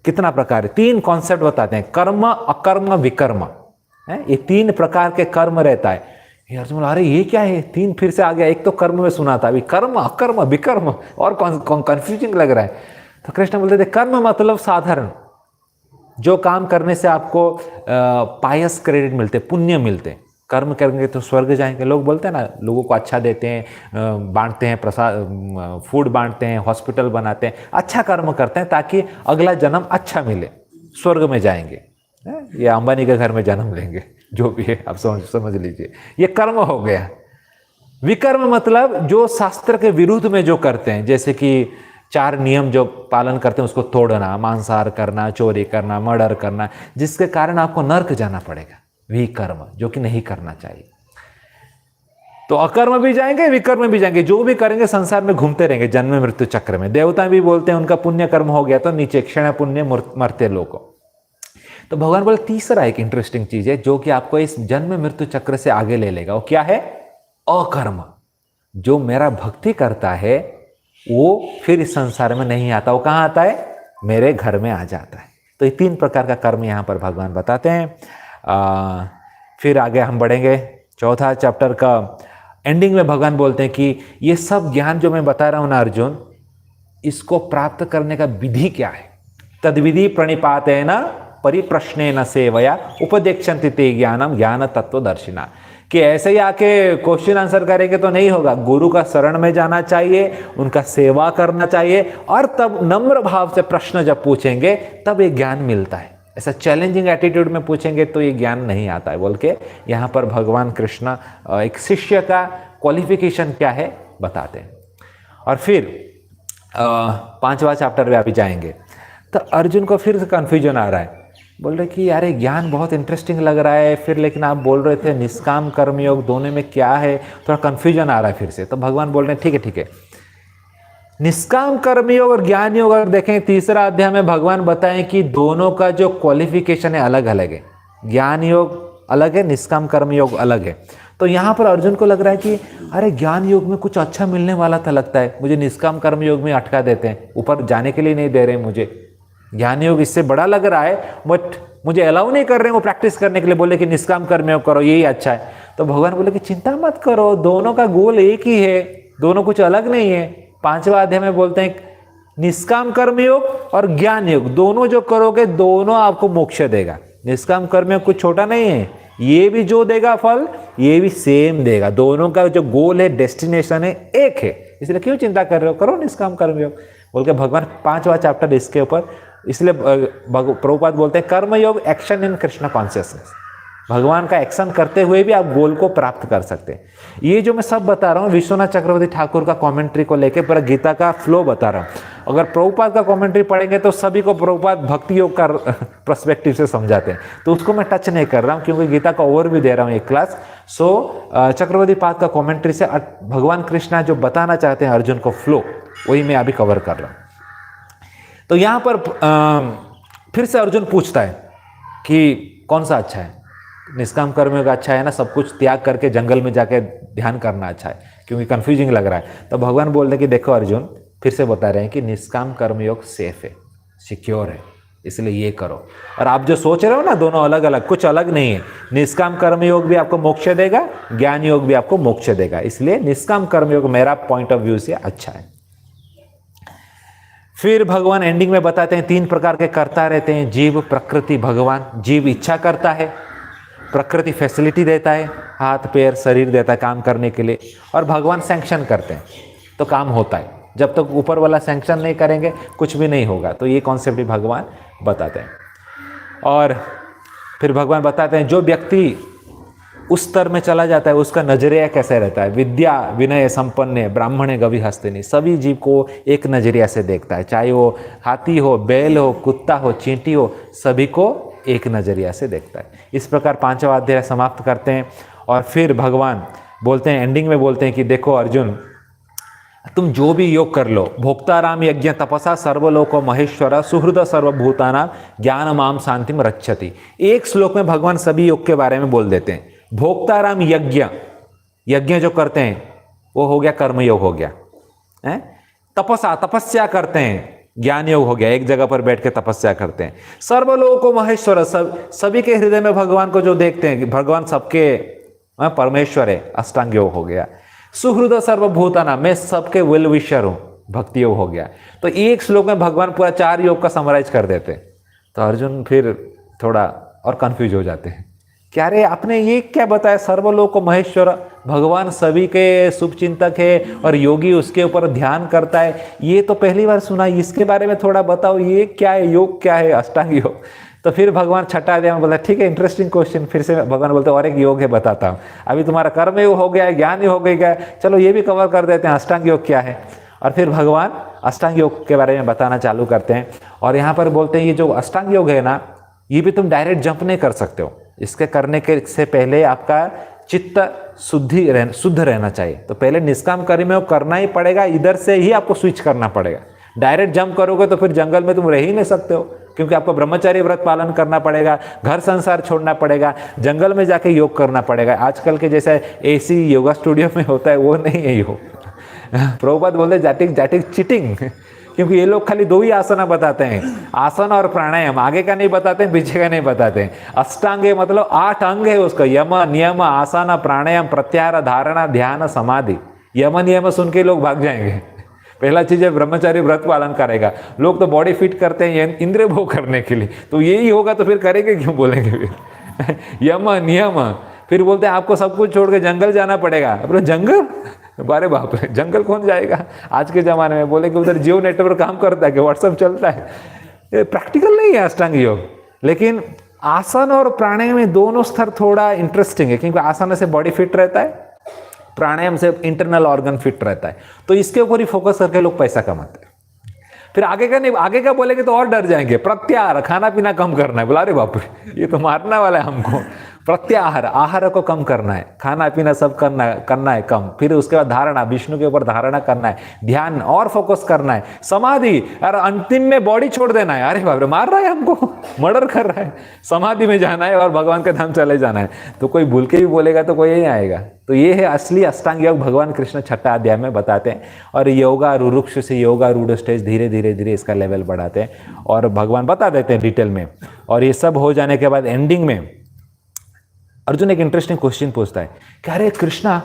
कितना प्रकार है, 3 कॉन्सेप्ट बताते हैं, कर्म, अकर्म, विकर्म है। ये 3 प्रकार के कर्म रहता है। ये अर्जुन बोला अरे ये क्या है, 3 फिर से आ गया, एक तो कर्म में सुना था, अभी कर्म, अकर्म, विकर्म, और कंफ्यूजिंग लग रहा है। तो कृष्ण बोलते थे कर्म मतलब साधारण, जो काम करने से आपको पायस क्रेडिट मिलते, पुण्य मिलते। कर्म करेंगे तो स्वर्ग जाएंगे, लोग बोलते हैं ना, लोगों को अच्छा देते हैं, बांटते हैं, प्रसाद फूड बांटते हैं, हॉस्पिटल बनाते हैं, अच्छा कर्म करते हैं ताकि अगला जन्म अच्छा मिले, स्वर्ग में जाएंगे, ये अंबानी के घर में जन्म लेंगे, जो भी है आप समझ लीजिए, ये कर्म हो गया। विकर्म मतलब जो शास्त्र के विरुद्ध में जो करते हैं, जैसे कि 4 नियम जो पालन करते हैं उसको तोड़ना, मांसाहार करना, चोरी करना, मर्डर करना, जिसके कारण आपको नर्क जाना पड़ेगा, विकर्म, जो कि नहीं करना चाहिए। तो अकर्म भी जाएंगे, विकर्म भी जाएंगे, जो भी करेंगे संसार में घूमते रहेंगे जन्म मृत्यु चक्र में। देवता भी बोलते हैं उनका पुण्य कर्म हो गया तो नीचे क्षण पुण्य मरते लोग। तो भगवान बोले तीसरा एक इंटरेस्टिंग चीज है जो कि आपको इस जन्म मृत्यु चक्र से आगे ले लेगा, वो क्या है? अकर्म। जो मेरा भक्ति करता है वो फिर इस संसार में नहीं आता, वो कहां आता है? मेरे घर में आ जाता है। तो ये 3 प्रकार का कर्म यहां पर भगवान बताते हैं। फिर आगे हम बढ़ेंगे, चौथा चैप्टर का एंडिंग में भगवान बोलते हैं कि ये सब ज्ञान जो मैं बता रहा हूं ना अर्जुन, इसको प्राप्त करने का विधि क्या है? तद्विधि प्रणिपातेन परिप्रश्नेन सेवया उपदेक्षन्ति ते ज्ञानम ज्ञान तत्वदर्शिना। कि ऐसे ही आके क्वेश्चन आंसर करेंगे तो नहीं होगा, गुरु का शरण में जाना चाहिए, उनका सेवा करना चाहिए, और तब नम्र भाव से प्रश्न जब पूछेंगे तब ये ज्ञान मिलता है। ऐसा चैलेंजिंग एटीट्यूड में पूछेंगे तो ये ज्ञान नहीं आता है, बोल के यहाँ पर भगवान कृष्ण एक शिष्य का क्वालिफिकेशन क्या है बताते हैं। और फिर 5वां चैप्टर में अभी जाएंगे तो अर्जुन को फिर से कन्फ्यूजन आ रहा है, बोल रहे कि यार ज्ञान बहुत इंटरेस्टिंग लग रहा है, फिर लेकिन आप बोल रहे थे निष्काम कर्मयोग, दोनों में क्या है? थोड़ा कन्फ्यूजन आ रहा है फिर से। तो भगवान बोल रहे हैं ठीक है, निष्काम कर्मयोग और ज्ञान योग अगर देखें 3रा अध्याय में भगवान बताएं कि दोनों का जो क्वालिफिकेशन है अलग अलग है, ज्ञान योग अलग है, निष्काम कर्मयोग अलग है। तो यहाँ पर अर्जुन को लग रहा है कि अरे ज्ञान योग में कुछ अच्छा मिलने वाला था लगता है, मुझे निष्काम कर्मयोग में अटका देते हैं, ऊपर जाने के लिए नहीं दे रहे मुझे, ज्ञान योग इससे बड़ा लग रहा है बट मुझे अलाउ नहीं कर रहे वो प्रैक्टिस करने के लिए, बोले कि निष्काम कर्मयोग करो यही अच्छा है। तो भगवान बोले कि चिंता मत करो, दोनों का गोल एक ही है, दोनों कुछ अलग नहीं है। 5वां अध्याय में बोलते हैं निष्काम कर्मयोग और ज्ञान योग दोनों जो करोगे दोनों आपको मोक्ष देगा। निष्काम कर्मयोग कुछ छोटा नहीं है, ये भी जो देगा फल ये भी सेम देगा, दोनों का जो गोल है, डेस्टिनेशन है, एक है, इसलिए क्यों चिंता कर रहे हो, करो निष्काम कर्मयोग बोल के भगवान 5वां चैप्टर इसके ऊपर। इसलिए प्रभुपाद बोलते हैं कर्मयोग एक्शन इन कृष्ण कॉन्शियसनेस, भगवान का एक्शन करते हुए भी आप गोल को प्राप्त कर सकते हैं। ये जो मैं सब बता रहा हूँ विश्वनाथ चक्रवर्ती ठाकुर का कमेंट्री को लेकर पूरा गीता का फ्लो बता रहा हूँ। अगर प्रभुपाद का कमेंट्री पढ़ेंगे तो सभी को प्रभुपाद भक्ति योग का पर्सपेक्टिव से समझाते हैं, तो उसको मैं टच नहीं कर रहा हूँ क्योंकि गीता का ओवर भी दे रहा हूँ एक क्लास। चक्रवर्ती पाद का कमेंट्री से भगवान कृष्णा जो बताना चाहते हैं अर्जुन को फ्लो, वही मैं अभी कवर कर रहा हूँ। तो यहाँ पर फिर से अर्जुन पूछता है कि कौन सा अच्छा है, निष्काम कर्मयोग अच्छा है ना, सब कुछ त्याग करके जंगल में जाके ध्यान करना अच्छा है, क्योंकि कंफ्यूजिंग लग रहा है। तो भगवान बोल रहे कि देखो अर्जुन, फिर से बता रहे हैं कि निष्काम कर्मयोग सेफ है, सिक्योर है, इसलिए ये करो। और आप जो सोच रहे हो ना दोनों अलग अलग, कुछ अलग नहीं है। निष्काम कर्मयोग भी आपको मोक्ष देगा, ज्ञान योग भी आपको मोक्ष देगा, इसलिए निष्काम कर्मयोग मेरा पॉइंट ऑफ व्यू से अच्छा है। फिर भगवान एंडिंग में बताते हैं 3 प्रकार के कर्ता रहते हैं, जीव, प्रकृति, भगवान। जीव इच्छा करता है, प्रकृति फैसिलिटी देता है, हाथ पैर शरीर देता है काम करने के लिए, और भगवान सैंक्शन करते हैं तो काम होता है। जब तक ऊपर वाला सैंक्शन नहीं करेंगे कुछ भी नहीं होगा। तो ये कॉन्सेप्ट भी भगवान बताते हैं। और फिर भगवान बताते हैं जो व्यक्ति उस स्तर में चला जाता है उसका नजरिया कैसे रहता है। विद्या विनय संपन्न ब्राह्मण गवि हस्तिनी, सभी जीव को एक नजरिया से देखता है, चाहे वो हाथी हो, बैल हो, कुत्ता हो, चींटी हो, सभी को एक नजरिया से देखता है। इस प्रकार 5वां अध्याय समाप्त करते हैं। और फिर भगवान बोलते हैं एंडिंग में बोलते हैं कि देखो अर्जुन, तुम जो भी योग कर लो, भोक्ताराम यज्ञ तपसा सर्वलोको महेश्वर सुहृद सर्वभूतानां ज्ञान माम शांतिम रक्षति। एक श्लोक में भगवान सभी योग के बारे में बोल देते हैं। भोक्ताराम यज्ञ, यज्ञ जो करते हैं वो हो गया कर्मयोग हो गया है। तपसा, तपस्या करते हैं, ज्ञान योग हो गया, एक जगह पर बैठ के तपस्या करते हैं। सर्वलोको महेश्वर, सभी के हृदय में भगवान को जो देखते हैं कि भगवान सबके परमेश्वर है, अष्टांग योग हो गया। सुहृद सर्वभूताना, मैं सबके वेल विशर हूं, भक्ति योग हो गया। तो एक श्लोक में भगवान पूरा 4 योग का समराइज कर देते हैं। तो अर्जुन फिर थोड़ा और कंफ्यूज हो जाते हैं, क्या रे आपने ये क्या बताया, सर्वलोक महेश्वर, भगवान सभी के शुभचिंतक है और योगी उसके ऊपर ध्यान करता है, ये तो पहली बार सुना, इसके बारे में थोड़ा बताओ, ये क्या है, योग क्या है, अष्टांग योग। तो फिर भगवान छठा अध्याय में बोला ठीक है, इंटरेस्टिंग क्वेश्चन। फिर से भगवान बोलते और एक योग है, बताता हूँ। अभी तुम्हारा कर्म योग हो गया है, ज्ञान योग हो गया, चलो ये भी कवर कर देते हैं, अष्टांग योग क्या है। और फिर भगवान अष्टांग योग के बारे में बताना चालू करते हैं। और यहाँ पर बोलते हैं ये जो अष्टांग योग है ना, ये भी तुम डायरेक्ट जंप नहीं कर सकते हो, इसके करने के से पहले आपका चित्त शुद्ध रहना चाहिए। तो पहले निष्काम कर्म योग करना ही पड़ेगा, इधर से ही आपको स्विच करना पड़ेगा। डायरेक्ट जंप करोगे तो फिर जंगल में तुम रह ही नहीं सकते हो, क्योंकि आपको ब्रह्मचारी व्रत पालन करना पड़ेगा, घर संसार छोड़ना पड़ेगा, जंगल में जाके योग करना पड़ेगा। आजकल के जैसे एसी योगा स्टूडियो में होता है वो नहीं है योग। प्रभुपाद बोलते जाटिक चिटिंग, क्योंकि ये लोग खाली 2 ही आसना बताते हैं, आसन और प्राणायाम, आगे का नहीं बताते हैं, पीछे का नहीं बताते हैं। अष्टांग मतलब 8 अंग है उसका, यम नियम आसन प्राणायाम प्रत्याहार धारणा ध्यान समाधि। यम नियम सुन के लोग भाग जाएंगे। पहला चीज है ब्रह्मचारी व्रत पालन करेगा। लोग तो बॉडी फिट करते हैं इंद्रिय भोग करने के लिए, तो यही होगा तो फिर करेंगे क्यों, बोलेंगे फिर यम नियम। फिर बोलते हैं आपको सब कुछ छोड़ के जंगल जाना पड़ेगा। अपने जंगल, बारे बाप रे, जंगल कौन जाएगा आज के जमाने में। बोले कि उधर जियो नेटवर्क काम करता है कि व्हाट्सएप चलता है, ये प्रैक्टिकल नहीं है अष्टांग योग। लेकिन आसन और प्राणायाम में दोनों स्तर थोड़ा इंटरेस्टिंग है, क्योंकि आसन से बॉडी फिट रहता है, प्राणायाम से इंटरनल ऑर्गन फिट रहता है। तो इसके ऊपर ही फोकस करके लोग पैसा कमाते हैं। फिर आगे का नहीं, आगे का बोलेंगे तो और डर जाएंगे। प्रत्याहार, खाना पीना कम करना है, बोला रे बाप रे ये तो मारना वाला है हमको। प्रत्याहार, आहार को कम करना है, खाना पीना सब करना है कम। फिर उसके बाद धारणा, विष्णु के ऊपर धारणा करना है, ध्यान और फोकस करना है, समाधि, और अंतिम में बॉडी छोड़ देना है। अरे बाप रे मार रहा है हमको, मर्डर कर रहा है, समाधि में जाना है और भगवान के धाम चले जाना है। तो कोई भूल के भी बोलेगा तो कोई नहीं आएगा। तो ये है असली अष्टांग योग, भगवान कृष्ण छठा अध्याय में बताते हैं। और योगा रुक्ष से योगा रूढ़ स्टेज धीरे धीरे इसका लेवल बढ़ाते हैं और भगवान बता देते हैं डिटेल में। और ये सब हो जाने के बाद एंडिंग में अर्जुन एक इंटरेस्टिंग क्वेश्चन पूछता है कि अरे कृष्णा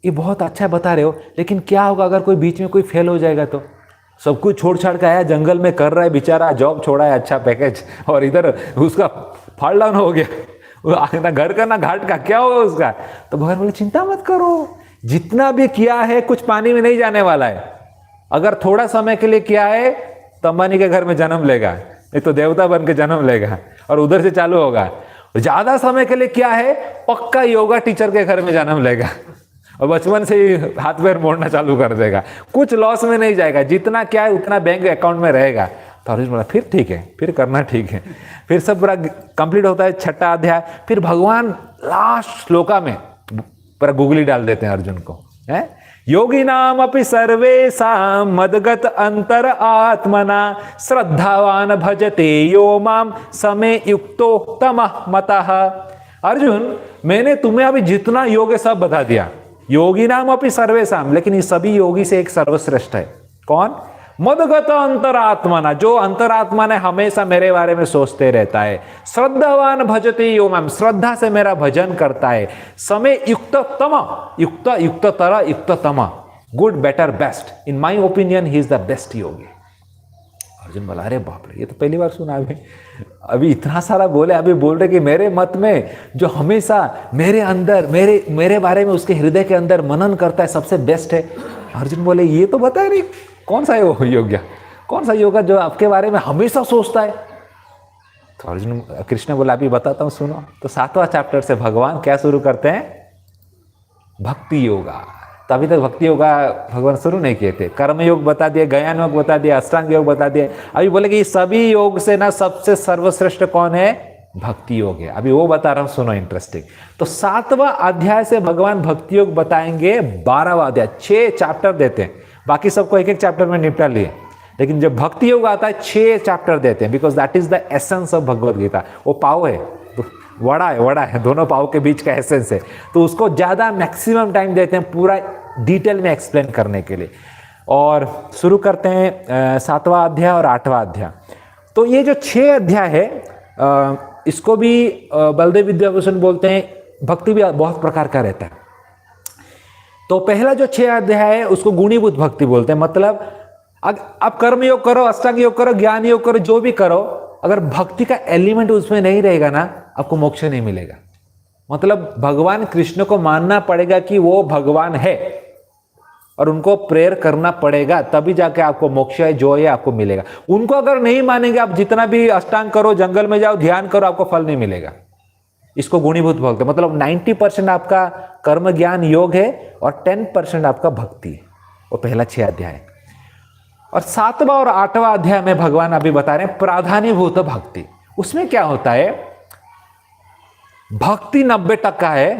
ये बहुत अच्छा बता रहे हो, लेकिन क्या होगा अगर कोई बीच में कोई फेल हो जाएगा तो? सब कुछ छोड़ छाड़ के आया, जंगल में कर रहा है बेचारा, जॉब छोड़ा है, अच्छा पैकेज, और इधर उसका फॉल डाउन हो गया, ना घर का ना घाट का, क्या होगा उसका? तो भगवान बोले चिंता मत करो, जितना भी किया है कुछ पानी में नहीं जाने वाला है। अगर थोड़ा समय के लिए किया है तो अंबानी के घर में जन्म लेगा, नहीं तो देवता बन के जन्म लेगा और उधर से चालू होगा। ज्यादा समय के लिए क्या है, पक्का योगा टीचर के घर में जन्म लेगा और बचपन से ही हाथ पैर मोड़ना चालू कर देगा। कुछ लॉस में नहीं जाएगा, जितना क्या है उतना बैंक अकाउंट में रहेगा। तो अर्जुन बोला फिर ठीक है, फिर करना ठीक है। फिर सब पूरा कंप्लीट होता है छठा अध्याय। फिर भगवान लास्ट श्लोका में पूरा गूगली डाल देते हैं अर्जुन को, है योगी नाम अपि सर्वेषां मदगत अंतर आत्मना श्रद्धावान भजते यो माम समे युक्तो तमः मतः। अर्जुन मैंने तुम्हें अभी जितना योग है सब बता दिया। योगी नाम अपि सर्वेषां, लेकिन ये सभी योगी से एक सर्वश्रेष्ठ है। कौन? मदगत अंतरात्मना, जो अंतरात्मा ने हमेशा मेरे बारे में सोचते रहता है। श्रद्धावान भजते यो माम, श्रद्धा से मेरा भजन करता है। समय युक्त तम, युक्त तर युक्त तम, good better best, in my opinion he is the best योगी। अर्जुन बोला अरे बाप रे, ये तो पहली बार सुना अभी इतना सारा बोले, अभी बोल रहे कि मेरे मत में जो हमेशा मेरे अंदर मेरे बारे में उसके हृदय के अंदर मनन करता है सबसे बेस्ट है। अर्जुन बोले ये तो बताए नहीं कौन सा है वो योग्य, कौन सा योगा जो आपके बारे में हमेशा सोचता है? तो अर्जुन कृष्ण बोला अभी बताता हूं सुनो। तो 7वां चैप्टर से भगवान क्या शुरू करते हैं? भक्ति योगा। तो अभी तक भक्ति योगा भगवान शुरू नहीं किए थे। कर्म योग बता दिए, ज्ञान योग बता दिया, अष्टांग योग बता दिए। अभी बोले कि सभी योग से ना सबसे सर्वश्रेष्ठ कौन है? भक्ति योग है। अभी वो बता रहा हूं सुनो, इंटरेस्टिंग। तो 7वां अध्याय से भगवान भक्ति योग बताएंगे। 12वां अध्याय, 6 चैप्टर देते हैं, बाकी सबको एक चैप्टर में निपटा लिए। लेकिन जब भक्ति योग आता है 6 चैप्टर देते हैं, because that is the essence of Bhagavad Gita. वो पाव है, वड़ा है, दोनों पाव के बीच का एसेंस है। तो उसको ज्यादा मैक्सिमम टाइम देते हैं पूरा डिटेल में एक्सप्लेन करने के लिए। और शुरू करते हैं 7वां अध्याय और 8वां अध्याय। तो ये जो 6 अध्याय है, इसको भी बलदेव विद्याभूषण बोलते हैं, भक्ति भी बहुत प्रकार का रहता है। तो पहला जो 6 अध्याय है उसको गुणीभूत भक्ति बोलते हैं। मतलब आप कर्म योग करो, अष्टांग योग करो, ज्ञान योग करो, जो भी करो, अगर भक्ति का एलिमेंट उसमें नहीं रहेगा ना, आपको मोक्ष नहीं मिलेगा। मतलब भगवान कृष्ण को मानना पड़ेगा कि वो भगवान है और उनको प्रेयर करना पड़ेगा, तभी जाके आपको मोक्ष है जो है आपको मिलेगा। उनको अगर नहीं मानेंगे, आप जितना भी अष्टांग करो, जंगल में जाओ, ध्यान करो, आपको फल नहीं मिलेगा। इसको गुणीभूत भक्ति, मतलब 90% आपका कर्म ज्ञान योग है और 10% आपका भक्ति है। वो पहला 6 अध्याय है। और 7वां और 8वां अध्याय में भगवान अभी बता रहे हैं प्राधान्यभूत भक्ति। उसमें क्या होता है, भक्ति 90% है,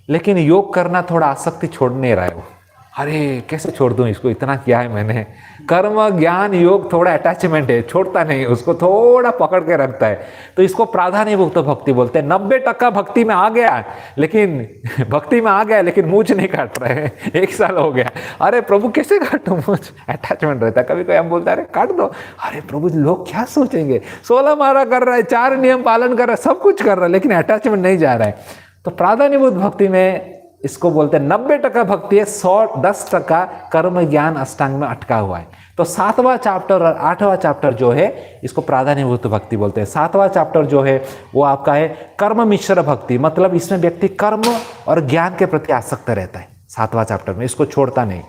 लेकिन योग करना थोड़ा आसक्ति छोड़ नहीं रहा है वो। अरे कैसे छोड़ दूं इसको, इतना किया है मैंने। कर्म ज्ञान योग थोड़ा अटैचमेंट है, छोड़ता नहीं, उसको थोड़ा पकड़ के रखता है। तो इसको प्राधान्यभूत भक्ति बोलते हैं। 90% भक्ति में आ गया, लेकिन मूछ नहीं काट रहे हैं। 1 साल हो गया, अरे प्रभु कैसे काटूं मूछ, अटैचमेंट रहता है। कभी कोई हम बोलता है अरे काट दो, अरे प्रभु लोग क्या सोचेंगे, 16 मारा कर रहा है, 4 नियम पालन कर रहा है, सब कुछ कर रहा है, लेकिन अटैचमेंट नहीं जा रहा है। तो प्राधान्यभूत भक्ति में इसको बोलते हैं 90% भक्ति है, 10% कर्म ज्ञान अष्टांग में अटका हुआ है। तो 7वां चैप्टर और 8वां चैप्टर जो है इसको प्राधान्यभूत भक्ति बोलते हैं। 7वां चैप्टर जो है वो आपका है कर्म मिश्र भक्ति, मतलब इसमें व्यक्ति कर्म और ज्ञान के प्रति आसक्त रहता है 7वां चैप्टर में, इसको छोड़ता नहीं।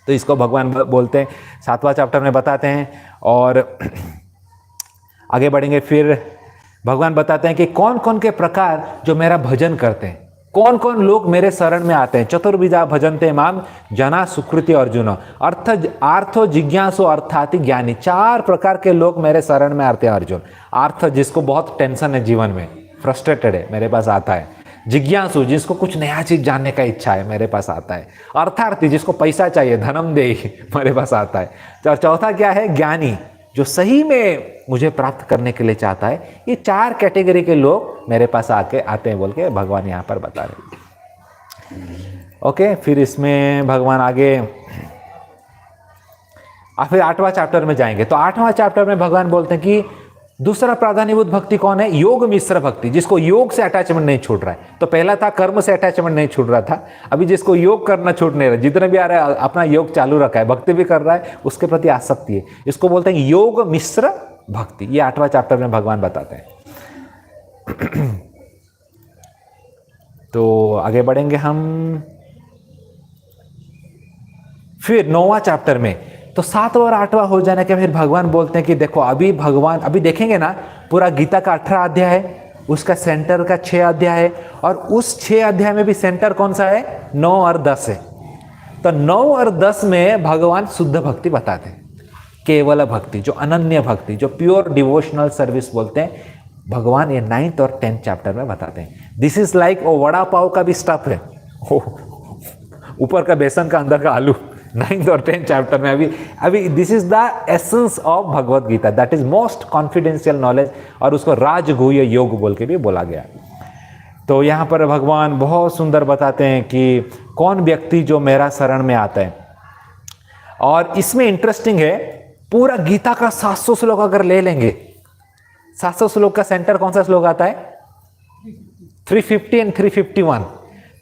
तो इसको भगवान बोलते हैं, 7वां चैप्टर में बताते हैं। और आगे बढ़ेंगे, फिर भगवान बताते हैं कि कौन कौन के प्रकार जो मेरा भजन करते हैं, कौन कौन लोग मेरे शरण में आते हैं। चतुर्विधा भजन्ते माम जना सुकृति अर्जुन, आर्थो जिज्ञासु अर्थाति ज्ञानी। 4 प्रकार के लोग मेरे शरण में आते हैं अर्जुन। आर्थ, जिसको बहुत टेंशन है जीवन में, फ्रस्ट्रेटेड है, मेरे पास आता है। जिज्ञासु, जिसको कुछ नया चीज जानने का इच्छा है, मेरे पास आता है। अर्थार्थी, जिसको पैसा चाहिए, धनम दे, मेरे पास आता है। और चौथा क्या है, ज्ञानी, जो सही में मुझे प्राप्त करने के लिए चाहता है। ये 4 कैटेगरी के लोग मेरे पास आते हैं बोल के भगवान यहाँ पर बता रहे हैं। ओके, फिर इसमें भगवान आगे फिर 8वां चैप्टर में जाएंगे। तो 8वां चैप्टर में भगवान बोलते हैं कि दूसरा प्राधान्यभूत भक्ति कौन है, योग मिश्र भक्ति, जिसको योग से अटैचमेंट नहीं छूट रहा है। तो पहला था कर्म से अटैचमेंट नहीं छूट रहा था, अभी जिसको योग करना छूट नहीं रहा, जितने भी आ रहा है अपना योग चालू रखा है, भक्ति भी कर रहा है, उसके प्रति आसक्ति है, इसको बोलते हैं योग मिश्र भक्ति। ये 8वां चैप्टर में भगवान बताते हैं। तो आगे बढ़ेंगे हम फिर 9वां चैप्टर में। तो 7वां और 8वां हो जाने के फिर भगवान बोलते हैं कि देखो अभी देखेंगे ना, पूरा गीता का 18 अध्याय है, उसका सेंटर का 6 अध्याय है, और उस 6 अध्याय में भी सेंटर कौन सा है, 9 और 10 है। तो 9 और 10 में भगवान शुद्ध भक्ति बताते हैं, केवल भक्ति, जो अनन्य भक्ति, जो प्योर डिवोशनल सर्विस बोलते हैं, भगवान ये 9th और 10th चैप्टर में बताते हैं। दिस इज लाइक वो वड़ा पाव का भी स्टफ है, ऊपर का बेसन का अंदर का आलू। 9th और 10th चैप्टर में अभी this is the essence of Bhagavad Gita, that is most confidential knowledge, और उसको राजगुह्य योग बोल के भी बोला गया। तो यहाँ पर भगवान बहुत सुंदर बताते हैं कि कौन व्यक्ति जो मेरा शरण में आता है। और इसमें इंटरेस्टिंग है, पूरा गीता का 700 श्लोक अगर ले लेंगे, 700 श्लोक का सेंटर कौन सा श्लोक आता है, 350 एंड 351।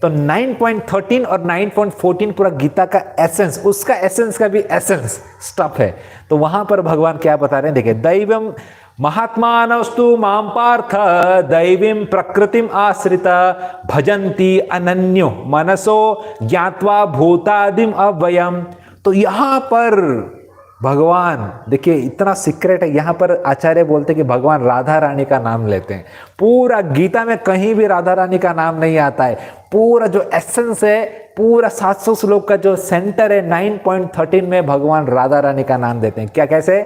तो 9.13 और 9.14 पूरा गीता का एसेंस, उसका एसेंस का भी एसेंस स्टफ है। तो वहां पर भगवान क्या बता रहे हैं, देखिए, दैवम महात्मानस्तु मां पार्थ दैवीं प्रकृतिम आश्रित भजन्ति अनन्यो मनसो ज्ञात्वा भूतादिम अव्ययम। तो यहां पर भगवान, देखिए इतना सीक्रेट है, यहां पर आचार्य बोलते हैं कि भगवान राधा रानी का नाम लेते हैं। पूरा गीता में कहीं भी राधा रानी का नाम नहीं आता है। पूरा जो एसेंस है, पूरा 700 श्लोक का जो सेंटर है, 9.13 में भगवान राधा रानी का नाम देते हैं। क्या, कैसे,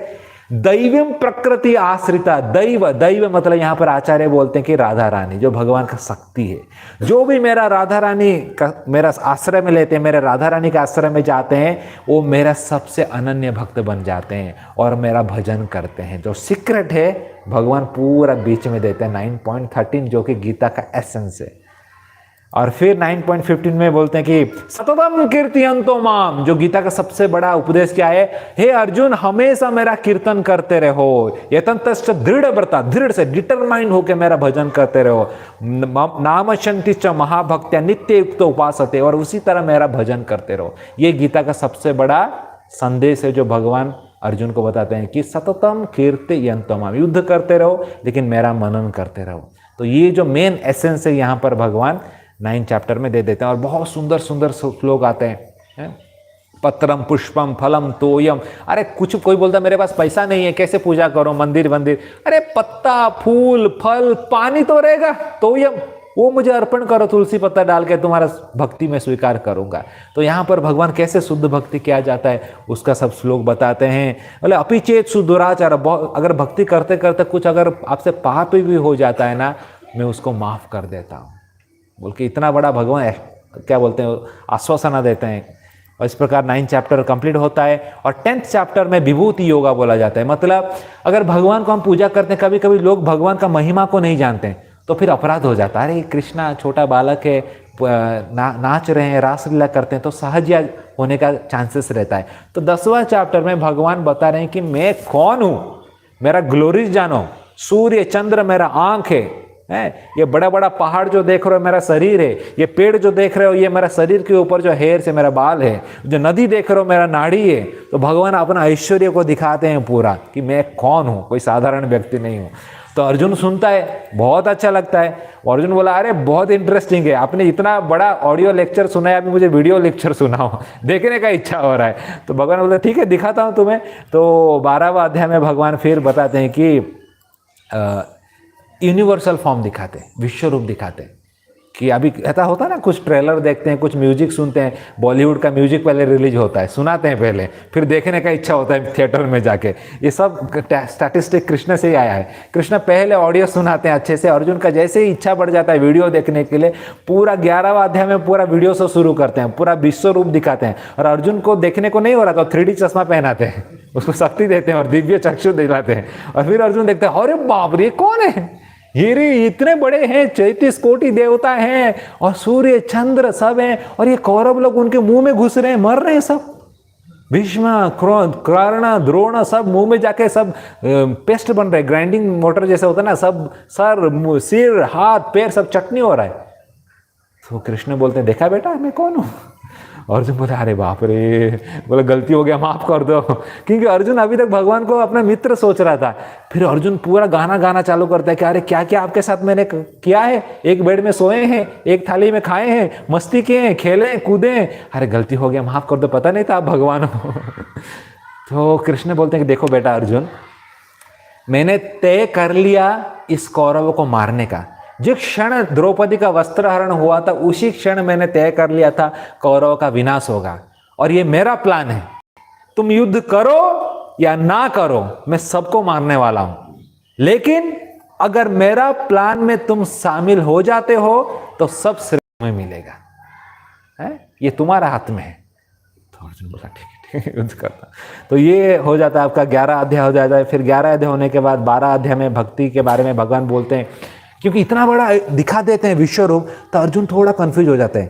दैवीं प्रकृति आश्रिता। दैव मतलब यहां पर आचार्य बोलते हैं कि राधा रानी, जो भगवान का शक्ति है। जो भी मेरा राधा रानी का मेरा आश्रय में लेते हैं, मेरे राधा रानी के आश्रय में जाते हैं, वो मेरा सबसे अनन्य भक्त बन जाते हैं और मेरा भजन करते हैं। जो सीक्रेट है भगवान पूरा बीच में देते हैं, 9.13, जो कि गीता का एसेंस है। और फिर 9.15 में बोलते हैं कि सततम कीर्तयन्तो माम, जो गीता का सबसे बड़ा उपदेश क्या है, हे अर्जुन हमेशा मेरा कीर्तन करते रहो, यतन्तश्च दृढ़ व्रता, दृढ़ से डिटरमाइंड होकर मेरा भजन करते रहो, नामशन्तिश्च महाभक्त्या नित्य युक्त उपासते, और उसी तरह मेरा भजन करते रहो। ये गीता का सबसे बड़ा संदेश है जो भगवान अर्जुन को बताते हैं कि सततम कीर्तयन्तो माम, युद्ध करते रहो लेकिन मेरा मनन करते रहो। तो ये जो मेन एसेंस है यहाँ पर भगवान 9 चैप्टर में दे देते हैं। और बहुत सुंदर सुंदर श्लोक आते हैं, पत्रम पुष्पम फलम तोयम। अरे कुछ कोई बोलता मेरे पास पैसा नहीं है, कैसे पूजा करो, मंदिर मंदिर, अरे पत्ता फूल फल पानी तो रहेगा, तोयम वो मुझे अर्पण करो, तुलसी पत्ता डाल के तुम्हारा भक्ति में स्वीकार करूंगा। तो यहाँ पर भगवान कैसे शुद्ध भक्ति किया जाता है उसका सब श्लोक बताते हैं। बोले अपिचेत सुदुराचार, अगर भक्ति करते करते कुछ अगर आपसे पाप भी हो जाता है ना, मैं उसको माफ कर देता हूँ बोल के इतना बड़ा भगवान क्या बोलते हैं आश्वासना देते हैं। और इस प्रकार 9 चैप्टर कंप्लीट होता है। और 10th चैप्टर में विभूति योगा बोला जाता है। मतलब अगर भगवान को हम पूजा करते हैं, कभी कभी लोग भगवान का महिमा को नहीं जानते हैं तो फिर अपराध हो जाता है, अरे कृष्णा छोटा बालक है, नाच रहे हैं, रासलीला करते हैं, तो सहज होने का चांसेस रहता है। तो 10वां चैप्टर में भगवान बता रहे हैं कि मैं कौन हूं, मेरा ग्लोरीज जानो, सूर्य चंद्र मेरा आंख है, ये बड़ा बड़ा पहाड़ जो देख रहे हो मेरा शरीर है, ये पेड़ जो देख रहे हो ये मेरा शरीर के ऊपर जो हेयर से मेरा बाल है, जो नदी देख रहे हो मेरा नाड़ी है। तो भगवान अपना ऐश्वर्य को दिखाते हैं पूरा कि मैं कौन हूं, कोई साधारण व्यक्ति नहीं हूं। तो अर्जुन सुनता है, बहुत अच्छा लगता है। अर्जुन बोला अरे बहुत इंटरेस्टिंग है, आपने इतना बड़ा ऑडियो लेक्चर सुना है, अभी मुझे वीडियो लेक्चर सुनाओ, देखने का इच्छा हो रहा है। तो भगवान बोला ठीक है दिखाता हूं तुम्हें। तो 12वां अध्याय में भगवान फिर बताते हैं कि यूनिवर्सल फॉर्म दिखाते हैं, विश्व रूप दिखाते हैं। कि अभी ऐसा होता है ना, कुछ ट्रेलर देखते हैं, कुछ म्यूजिक सुनते हैं, बॉलीवुड का म्यूजिक पहले रिलीज होता है, सुनाते हैं पहले, फिर देखने का इच्छा होता है थिएटर में जाके। ये सब स्टैटिस्टिक कृष्ण से ही आया है। कृष्ण पहले ऑडियो सुनाते हैं अच्छे से, अर्जुन का जैसे ही इच्छा बढ़ जाता है वीडियो देखने के लिए, पूरा 11वां अध्याय में पूरा वीडियो से शुरू करते हैं, पूरा विश्व रूप दिखाते हैं। और अर्जुन को देखने को नहीं हो रहा तो 3D चश्मा पहनाते हैं, उसको शक्ति देते हैं और दिव्य चक्षु दिलाते हैं। और फिर अर्जुन देखते हैं अरे बाप रे कौन है ये रे, इतने बड़े हैं, 33 कोटि देवता हैं और सूर्य चंद्र सब हैं, और ये कौरव लोग उनके मुंह में घुस रहे हैं, मर रहे हैं सब। भीष्म कर्ण द्रोण सब मुंह में जाके सब पेस्ट बन रहे, ग्राइंडिंग मोटर जैसे होता है ना, सब सर सिर हाथ पैर सब चटनी हो रहा है। तो कृष्ण बोलते हैं देखा बेटा मैं कौन हूं। अर्जुन बोले अरे बाप रे, बोले गलती हो गया माफ कर दो, क्योंकि अर्जुन अभी तक भगवान को अपना मित्र सोच रहा था। फिर अर्जुन पूरा गाना गाना चालू करता है कि अरे क्या क्या आपके साथ मैंने किया है, एक बेड में सोए हैं, एक थाली में खाए हैं, मस्ती किए हैं, खेले कूदे, अरे गलती हो गया माफ कर दो, पता नहीं था आप भगवान हो। तो कृष्ण बोलते हैं कि देखो बेटा अर्जुन, मैंने तय कर लिया इस कौरव को मारने का। जिस क्षण द्रौपदी का वस्त्रहरण हुआ था उसी क्षण मैंने तय कर लिया था कौरव का विनाश होगा, और ये मेरा प्लान है। तुम युद्ध करो या ना करो मैं सबको मारने वाला हूं, लेकिन अगर मेरा प्लान में तुम शामिल हो जाते हो तो सब श्रेय में मिलेगा, है ये तुम्हारा हाथ में है। तो अर्जुन बोला ठीक है युद्ध करता। तो ये हो जाता है आपका 11 अध्याय हो जाता है। फिर 11 अध्याय होने के बाद 12 अध्याय में भक्ति के बारे में भगवान बोलते हैं, क्योंकि इतना बड़ा दिखा देते हैं विश्व रूप, तो अर्जुन थोड़ा कंफ्यूज हो जाते हैं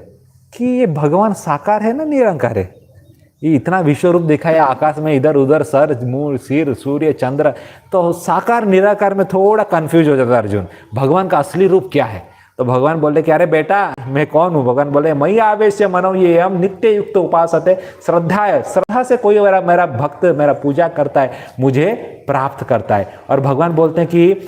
कि ये भगवान साकार है ना निरंकार है। ये इतना विश्व रूप दिखाया आकाश में, इधर उधर सर मुंह सिर सूर्य चंद्र, तो साकार निराकार में थोड़ा कंफ्यूज हो जाता है अर्जुन, भगवान का असली रूप क्या है। तो भगवान बोले कि अरे बेटा मैं कौन हूँ। भगवान बोले मयि आवेश्य मनो ये हम नित्य युक्त उपासते, श्रद्धा है, श्रद्धा से कोई मेरा भक्त मेरा पूजा करता है मुझे प्राप्त करता है। और भगवान बोलते हैं कि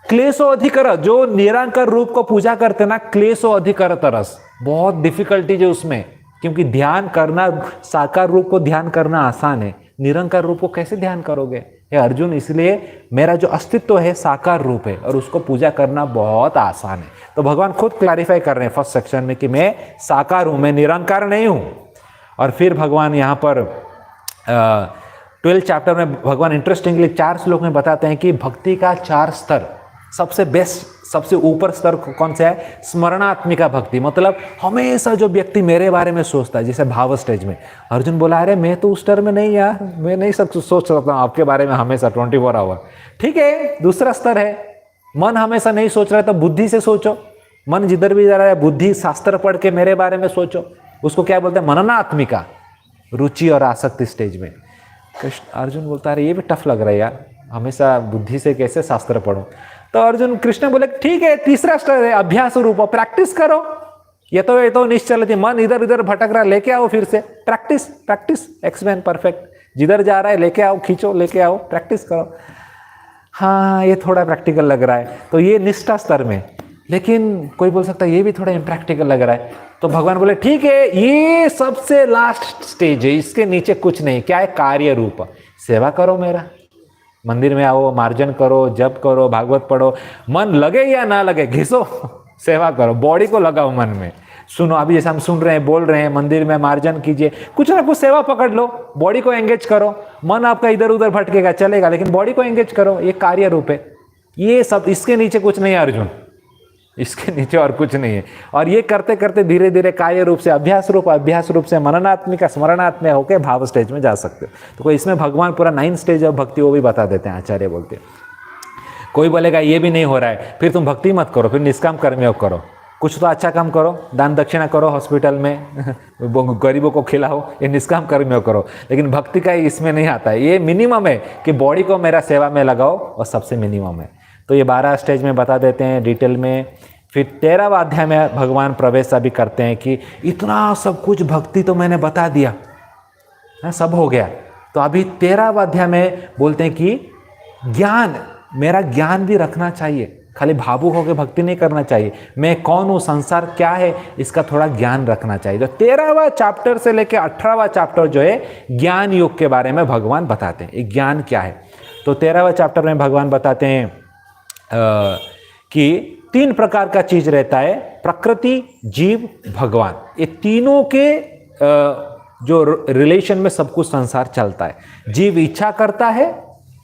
क्लेशो अधिकर, जो निरंकार रूप को पूजा करते ना, क्लेशो अधिकर तरस, बहुत डिफिकल्टीज है उसमें, क्योंकि ध्यान करना साकार रूप को ध्यान करना आसान है, निरंकार रूप को कैसे ध्यान करोगे हे अर्जुन। इसलिए मेरा जो अस्तित्व है साकार रूप है और उसको पूजा करना बहुत आसान है। तो भगवान खुद क्लैरिफाई कर रहे हैं फर्स्ट सेक्शन में कि मैं साकार हूं, मैं निरंकार नहीं हूं। और फिर भगवान यहाँ पर 12 चैप्टर में भगवान इंटरेस्टिंगली 4 श्लोक में बताते हैं कि भक्ति का 4 स्तर, सबसे बेस्ट सबसे ऊपर स्तर कौन सा है, स्मरणात्मिका भक्ति। मतलब हमेशा जो व्यक्ति मेरे बारे में सोचता है, जैसे भाव स्टेज में अर्जुन बोला अरे मैं तो उस स्तर में नहीं यार, मैं नहीं सब सोच सकता हूँ आपके बारे में हमेशा 24 आवर। ठीक है, दूसरा स्तर है मन हमेशा नहीं सोच रहा है तो बुद्धि से सोचो, मन जिधर भी जा रहा है, बुद्धि शास्त्र पढ़ के मेरे बारे में सोचो, उसको क्या बोलते हैं, मननात्मिका, रुचि और आसक्ति स्टेज में। कृष्ण अर्जुन बोलता है, अरे ये भी टफ लग रहा है यार, हमेशा बुद्धि से कैसे शास्त्र पढ़ो। तो अर्जुन कृष्ण बोले ठीक है, तीसरा स्टेज है अभ्यास रूप, प्रैक्टिस करो। ये तो निश्चल थी, मन इधर इधर भटक रहा है, लेके आओ फिर से, प्रैक्टिस प्रैक्टिस, एक्समैन परफेक्ट, जिधर जा रहा है लेके आओ, खींचो, लेके आओ, प्रैक्टिस करो। हाँ ये थोड़ा प्रैक्टिकल लग रहा है, तो ये निष्ठा स्तर में। लेकिन कोई बोल सकता है ये भी थोड़ा इम्प्रैक्टिकल लग रहा है, तो भगवान बोले ठीक है, ये सबसे लास्ट स्टेज है, इसके नीचे कुछ नहीं। क्या है, कार्य रूप, सेवा करो मेरा, मंदिर में आओ, मार्जन करो, जप करो, भागवत पढ़ो, मन लगे या ना लगे घिसो, सेवा करो, बॉडी को लगाओ मन में, सुनो। अभी जैसे हम सुन रहे हैं, बोल रहे हैं, मंदिर में मार्जन कीजिए, कुछ ना कुछ सेवा पकड़ लो, बॉडी को एंगेज करो। मन आपका इधर उधर भटकेगा चलेगा, लेकिन बॉडी को एंगेज करो, ये कार्य रूप है। ये सब, इसके नीचे कुछ नहीं है अर्जुन, इसके नीचे और कुछ नहीं है। और ये करते करते धीरे धीरे कार्य रूप से अभ्यास रूप से मननात्मिका स्मरणात्मक होकर भाव स्टेज में जा सकते हो। तो कोई इसमें भगवान पूरा 9 स्टेज ऑफ भक्ति वो भी बता देते हैं, आचार्य बोलते हैं। कोई बोलेगा ये भी नहीं हो रहा है, फिर तुम भक्ति मत करो, फिर निष्काम कर्मयोग करो, कुछ तो अच्छा काम करो, दान दक्षिणा करो, हॉस्पिटल में गरीबों को खिलाओ, ये निष्काम कर्मयोग करो। लेकिन भक्ति का इसमें नहीं आता है, ये मिनिमम है कि बॉडी को मेरा सेवा में लगाओ, और सबसे मिनिमम है। तो ये 12 स्टेज में बता देते हैं डिटेल में। फिर 13वां अध्याय में भगवान प्रवेश अभी करते हैं कि इतना सब कुछ भक्ति तो मैंने बता दिया है, सब हो गया। तो अभी 13वां अध्याय में बोलते हैं कि ज्ञान, मेरा ज्ञान भी रखना चाहिए, खाली भावुक होकर भक्ति नहीं करना चाहिए। मैं कौन हूँ, संसार क्या है, इसका थोड़ा ज्ञान रखना चाहिए। तो 13वां चैप्टर से लेकर 18वां चैप्टर जो है ज्ञान योग के बारे में भगवान बताते हैं, ज्ञान क्या है। तो 13वां चैप्टर में भगवान बताते हैं कि 3 प्रकार का चीज रहता है, प्रकृति, जीव, भगवान। ये तीनों के जो रिलेशन में सब कुछ संसार चलता है। जीव इच्छा करता है,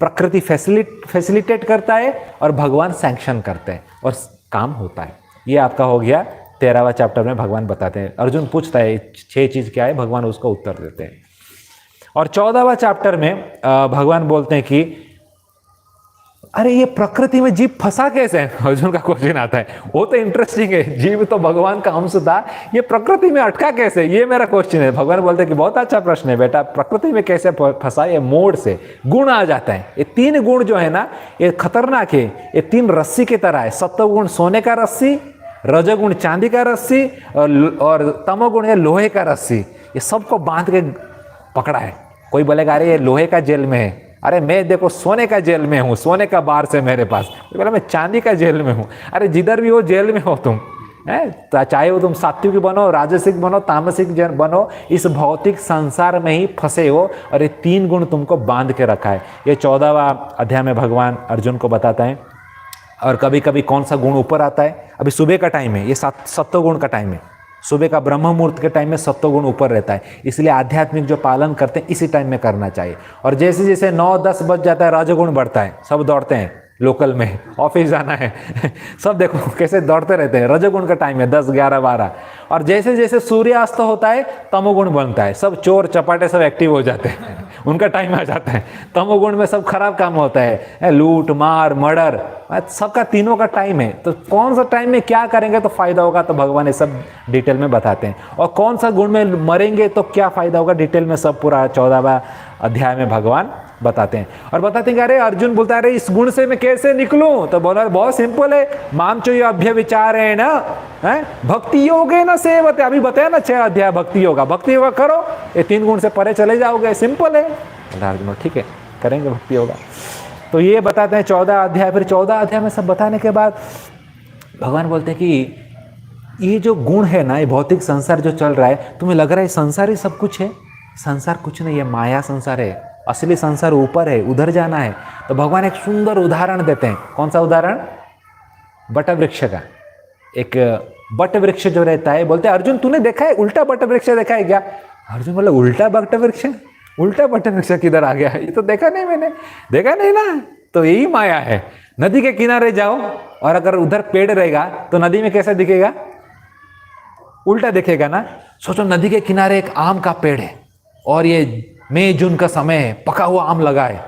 प्रकृति फैसिलिटेट करता है, और भगवान सैंक्शन करते हैं और काम होता है। ये आपका हो गया 13वां चैप्टर में भगवान बताते हैं। अर्जुन पूछता है 6 चीज क्या है, भगवान उसको उत्तर देते हैं। और 14वां चैप्टर में भगवान बोलते हैं कि अरे ये प्रकृति में जीव फंसा कैसे है। अर्जुन का क्वेश्चन आता है, वो तो इंटरेस्टिंग है, जीव तो भगवान का अंश था, ये प्रकृति में अटका कैसे, ये मेरा क्वेश्चन है। भगवान बोलते हैं कि बहुत अच्छा प्रश्न है बेटा, प्रकृति में कैसे फंसा, ये मोड़ से गुण आ जाता है। ये 3 गुण जो है ना, ये खतरनाक है, ये 3 रस्सी की तरह है। सत्वगुण सोने का रस्सी, रजोगुण चांदी का रस्सी, और तमोगुण है लोहे का रस्सी। ये सबको बांध के पकड़ा है। कोई बोलेगा अरे ये लोहे का जेल में है, अरे मैं देखो सोने का जेल में हूँ, सोने का बार से मेरे पास। बोला मैं चांदी का जेल में हूँ। अरे जिधर भी हो जेल में हो तुम, है चाहे वो तुम सात्विक बनो, राजसिक बनो, तामसिक बनो, इस भौतिक संसार में ही फंसे हो, और ये 3 गुण तुमको बांध के रखा है। ये 14वां अध्याय में भगवान अर्जुन को बताता है। और कभी कभी कौन सा गुण ऊपर आता है, अभी सुबह का टाइम है, ये सत्वगुण का टाइम है, सुबह का ब्रह्म मुहूर्त के टाइम में सत्वगुण ऊपर रहता है, इसलिए आध्यात्मिक जो पालन करते हैं इसी टाइम में करना चाहिए। और जैसे जैसे 9-10 बज जाता है रजोगुण बढ़ता है, सब दौड़ते हैं, लोकल में ऑफिस जाना है सब देखो कैसे दौड़ते रहते हैं, रजोगुण का टाइम है 10, 11, 12। और जैसे जैसे सूर्यास्त होता है तमोगुण बनता है, सब चोर चपाटे सब एक्टिव हो जाते हैं उनका टाइम आ जाता है। तमोगुण में सब खराब काम होता है, लूट मार मर्डर, सबका तीनों का टाइम है। तो कौन सा टाइम में क्या करेंगे तो फायदा होगा, तो भगवान ये सब डिटेल में बताते हैं। और कौन सा गुण में मरेंगे तो क्या फायदा होगा, डिटेल में सब पूरा 14वां अध्याय में भगवान बताते हैं। और बताते हैं कि अरे अर्जुन बोलता है अरे इस गुण से मैं कैसे निकलूं, तो बोला बहुत सिंपल है, माम चो अभ्य विचार है ना, भक्ति योग है ना सेवते, अभी बताया ना 6 अध्याय भक्ति योगा, भक्ति योगा करो, ये 3 गुण से परे चले जाओगे, सिंपल है। अर्जुन ठीक है करेंगे भक्ति योगा। तो ये बताते हैं 14 अध्याय। फिर 14 अध्याय में सब बताने के बाद भगवान बोलते हैं कि ये जो गुण है ना, ये भौतिक संसार जो चल रहा है, तुम्हें लग रहा है संसार ही सब कुछ है, संसार कुछ नहीं है, माया संसार है, असली संसार ऊपर है, उधर जाना है। तो भगवान एक सुंदर उदाहरण देते हैं। कौन सा उदाहरण, बट वृक्ष का। एक बट वृक्ष जो रहता है, बोलते हैं अर्जुन तूने देखा है उल्टा बट वृक्ष देखा है क्या। अर्जुन बोला उल्टा बट वृक्ष, उल्टा बट वृक्ष किधर आ गया, ये तो देखा नहीं मैंने, देखा नहीं ना। तो यही माया है। नदी के किनारे जाओ और अगर उधर पेड़ रहेगा तो नदी में कैसा दिखेगा, उल्टा दिखेगा ना। सोचो नदी के किनारे एक आम का पेड़ है और ये मई जून का समय है, पका हुआ आम लगा है,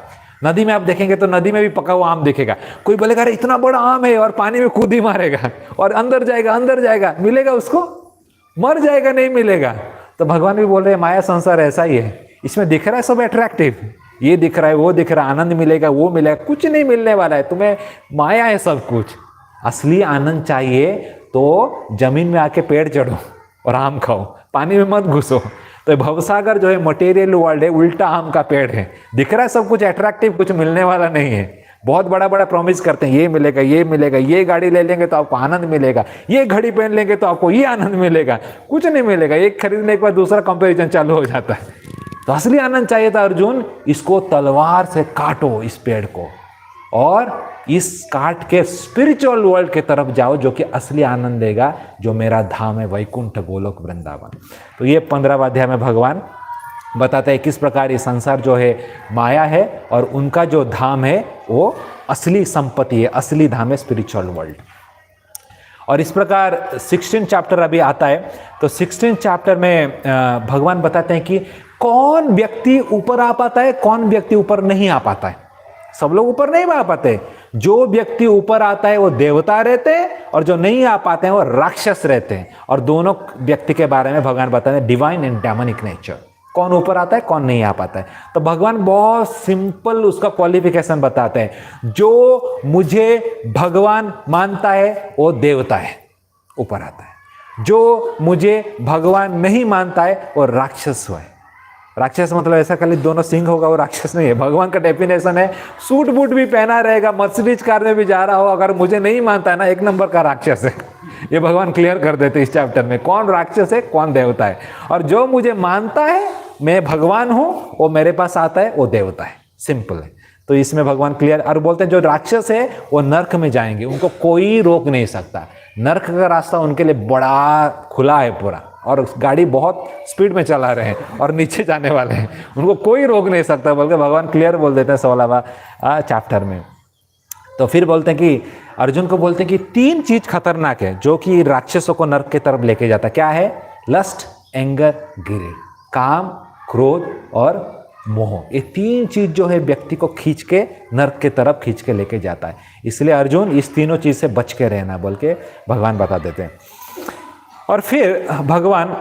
नदी में आप देखेंगे तो नदी में भी पका हुआ आम दिखेगा। कोई बोलेगा अरे इतना बड़ा आम है, और पानी में कूद ही मारेगा और अंदर जाएगा, मिलेगा उसको? मर जाएगा, नहीं मिलेगा। तो भगवान भी बोल रहे हैं माया संसार ऐसा ही है, इसमें दिख रहा है सब अट्रैक्टिव, ये दिख रहा है, वो दिख रहा है, आनंद मिलेगा, वो मिलेगा, कुछ नहीं मिलने वाला है तुम्हें, माया है सब कुछ। असली आनंद चाहिए तो जमीन में आके पेड़ चढ़ो और आम खाओ, पानी में मत घुसो। तो भवसागर जो है मटेरियल वर्ल्ड है, उल्टा आम का पेड़ है, दिख रहा है सब कुछ अट्रैक्टिव, कुछ मिलने वाला नहीं है। बहुत बड़ा बड़ा प्रॉमिस करते हैं, ये मिलेगा, ये मिलेगा, ये गाड़ी ले लेंगे तो आपको आनंद मिलेगा, ये घड़ी पहन लेंगे तो आपको ये आनंद मिलेगा, कुछ नहीं मिलेगा। एक खरीदने के बाद दूसरा कंपैरिजन चालू हो जाता है। तो असली आनंद चाहिए था अर्जुन, इसको तलवार से काटो इस पेड़ को, और इस काट के स्पिरिचुअल वर्ल्ड की तरफ जाओ, जो कि असली आनंद देगा, जो मेरा धाम है वैकुंठ गोलोक वृंदावन। तो ये 15वां अध्याय में भगवान बताते हैं किस प्रकार ये संसार जो है माया है, और उनका जो धाम है वो असली संपत्ति है, असली धाम है स्पिरिचुअल वर्ल्ड। और इस प्रकार 16 चैप्टर अभी आता है। तो 16 चैप्टर में भगवान बताते हैं कि कौन व्यक्ति ऊपर आ पाता है, कौन व्यक्ति ऊपर नहीं आ पाता है। सब लोग ऊपर नहीं आ पाते। जो व्यक्ति ऊपर आता है वो देवता रहते हैं, और जो नहीं आ पाते हैं वो राक्षस रहते हैं। और दोनों व्यक्ति के बारे में भगवान बताते हैं, डिवाइन एंड डेमोनिक नेचर, कौन ऊपर आता है, कौन नहीं आ पाता है। तो भगवान बहुत सिंपल उसका क्वालिफिकेशन बताते हैं, जो मुझे भगवान मानता है वो देवता है, ऊपर आता है। जो मुझे भगवान नहीं मानता है वो राक्षस है। राक्षस मतलब ऐसा खाली दोनों सिंह होगा वो राक्षस नहीं है। भगवान का डेफिनेशन है, सूट बूट भी पहना रहेगा, मर्सिडीज कार में भी जा रहा हो, अगर मुझे नहीं मानता है ना, एक नंबर का राक्षस है। ये भगवान क्लियर कर देते इस चैप्टर में, कौन राक्षस है, कौन देवता है। और जो मुझे मानता है मैं भगवान हूं, वो मेरे पास आता है, वो देवता है। सिंपल है। तो इसमें भगवान क्लियर और बोलते हैं जो राक्षस है वो नरक में जाएंगे, उनको कोई रोक नहीं सकता। नरक का रास्ता उनके लिए बड़ा खुला है पूरा, और गाड़ी बहुत स्पीड में चला रहे हैं और नीचे जाने वाले हैं, उनको कोई रोक नहीं सकता, बल्कि भगवान क्लियर बोल देते हैं 16वां चैप्टर में। तो फिर बोलते हैं कि अर्जुन को बोलते हैं कि 3 चीज खतरनाक है जो कि राक्षसों को नरक की तरफ लेके जाता है। क्या है? लस्ट, एंगर, ग्रीड, काम, क्रोध और मोह। ये 3 चीज जो है व्यक्ति को खींच के नरक की तरफ खींच के लेके जाता है। इसलिए अर्जुन इस तीनों चीज से बच के रहना बोल के भगवान बता देते हैं। और फिर भगवान